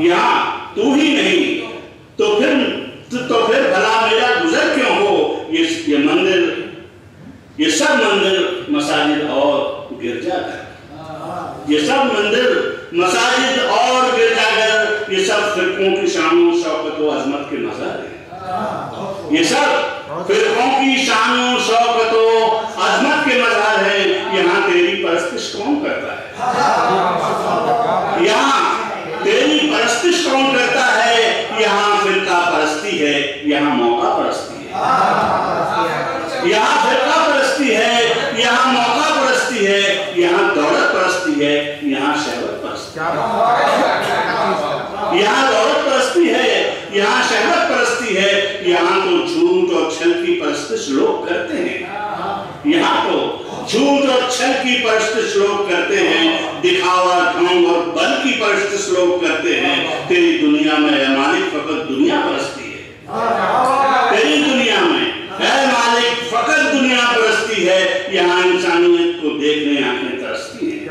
यहाँ तू ही नहीं तो फिर भला मेरा गुजर क्यों हो? ये मंदिर, ये सब मंदिर, मसाजिद और गिरजाघर, ये सब मंदिर, मसाजिद और गिरजाघर, ये सब फिरकों की शान शौकत और अजमत के मज़ार हैं। ये सब फिरकों की शान शौकत और अजमत के मज़ार हैं। यहाँ तेरी परस्तिश कौन करता है? यहाँ तेरी परस्तिश कौन करता है? यहाँ फिरका परस्ती है, यहाँ मौका परस्ती है। यहाँ फिरका परस्ती है, यहाँ मौका परस्ती है, यहाँ दौलत परस्ती है, यहाँ शहवत परस्ती है। यहाँ दौलत परस्ती है, यहाँ शहवत परस्ती है। यहाँ तो झूठ और छल की परस्तिश लोग करते हैं। यहाँ तो झूठ और छल की परस्तिश लोग करते हैं, दिखावा, ढोंग और बल की परस्तिश लोग करते हैं। तेरी दुनिया में है मालिक फकत दुनिया परस्ती है। तेरी दुनिया में है मालिक फकत दुनिया परस्ती है। यहाँ इंसानियत को देखने आंखें तरसती हैं।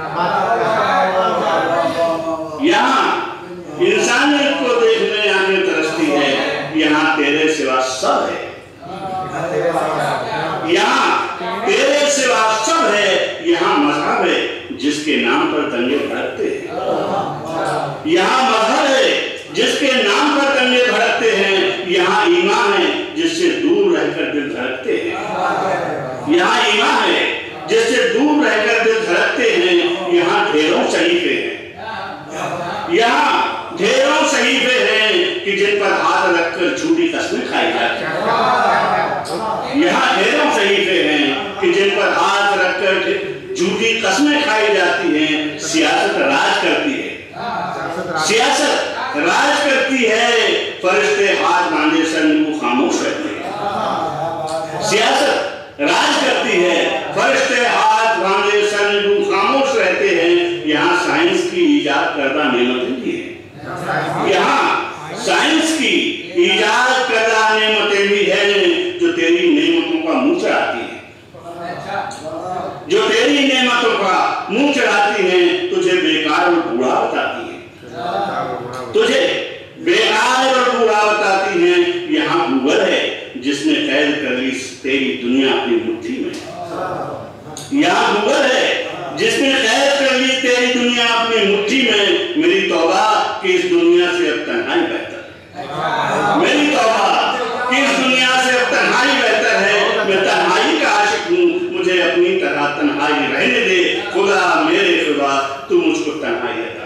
यहाँ इंसानियत को देखने आंखें तरसती है। यहाँ तेरे सिवा सब है, यहाँ तेरे सिवा सब है। यहाँ मजहब है जिसके नाम पर दंगे भड़कते हैं। यहाँ मजहब है जिसके नाम पर दंगे भड़कते हैं। यहाँ ईमान है जिससे दूर रहकर दिल धड़कते हैं। यहाँ ईमान है जिससे दूर रहकर दिल धड़कते हैं। यहाँ ढेरों सहीफे हैं, यहाँ ढेरों सहीफे हैं कि जिन पर हाथ रखकर झूठी कस्में खाई जाती हैं। यहाँ ढेरों सहीफे हैं कि जिन पर हाथ रखकर झूठी कस्में खाई जाती हैं। सियासत राज करती है, सियासत राज करती है। फरिश्ते हाथ बांधे सर नींबू खामोश रहते हैं। सियासत राज करती है, फरिश्ते हाथ बांधे सर नींबू खामोश रहते हैं। यहाँ साइंस की इजाद करदा नेमतें भी हैं। यहाँ साइंस की इजाद करदा नेमतें भी हैं, जो तेरी नेमतों का मुंह चढ़ाती हैं, जो तेरी नेमतों का मुंह चढ़ाती हैं। तुझे बेकार और बूढ़ा बताती हैं, तुझे बेकार और बुरा बताती हैं। यहाँ गूगल है जिसने कैद कर ली तेरी दुनिया अपनी मुट्ठी में। यहाँ गूगल है जिसने कैद कर ली तेरी दुनिया अपनी मुट्ठी में। मेरी तौबा कि इस दुनिया से अब तन्हाई बेहतर है। मेरी तौबा कि इस दुनिया से अब तन्हाई बेहतर है। मैं तन्हाई का आशिक हूँ, मुझे अपनी तरह तन्हाई रहने दे। खुदा मेरे खुदा तू मुझको तन्हाई देता।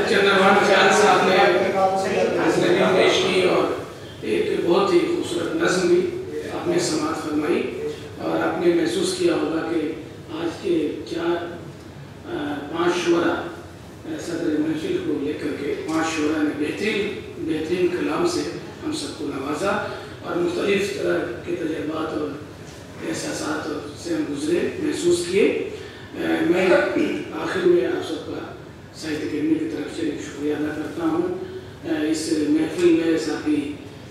चंद्रभान ख्याल साहब ने पेश की और एक बहुत ही खूबसूरत नज़्म भी आपने समाअत फरमाई और आपने महसूस किया होगा कि आज के 5 शुरा सदर महफिल को लेकर के 5 शुरा ने बेहतरीन कलाम से हम सबको नवाजा और मुख्तलिफ तरह के तजुर्बात और एहसासात से हम गुजरे महसूस किए। मैं आखिर में आप सबका साहित्य अकेडमी की तरफ से शुक्रिया अदा करता हूँ। इस महफिल में साथी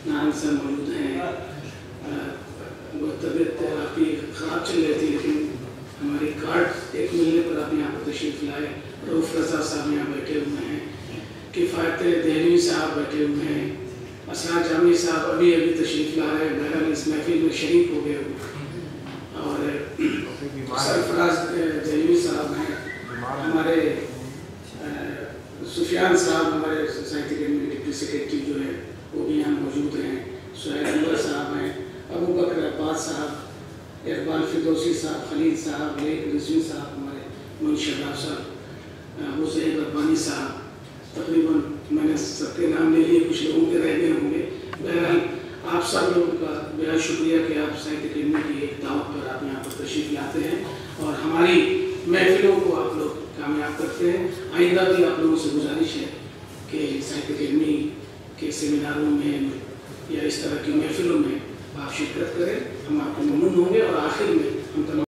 नारायण साहब मौजूद हैं। वो तबीयत आपकी ख़राब चल रही थी लेकिन हमारी कार्ड एक मिलने पर आप यहाँ पर तशरीफ़ लाए। रऊफ़ रज़ा साहब यहाँ बैठे हुए हैं, किफ़ायत दहलवी साहब बैठे हुए हैं, असरार जामी साहब अभी तशरीफ़ ला रहे हैं। बहरहाल इस महफिल में शरीक हो गए और सरफराज दहलवी साहब हैं, हमारे सुफियान साहब हमारे साहित्य अकेडमी डिप्टी सेक्रेटरी जो है वो भी यहाँ मौजूद हैं। सुहैल अनवर साहब हैं, अबू बकर अब्बास साहब, इकबाल फिरदौसी साहब, खलील साहब, लेक रिजवी साहब, हमारे मुंशी साहब, अबू सईद रब्बानी साहब। तकरीबन मैंने सबके नाम ले लिए, कुछ लोगों के रह गए होंगे। बहरहाल आप सब लोगों का बेहद शुक्रिया कि आप साहित्य अकेडमी की एक दावत पर आप यहाँ पर तशरीफ़ लाते हैं और हमारी महफिलों को आप लोग कामयाब करते हैं। आइंदा भी आप लोगों से गुजारिश है कि साहित्य अकेडमी के सेमिनारों में या इस तरह की महफिलों में आप शिरकत करें, हम आपको ममनून होंगे। और आखिर में हम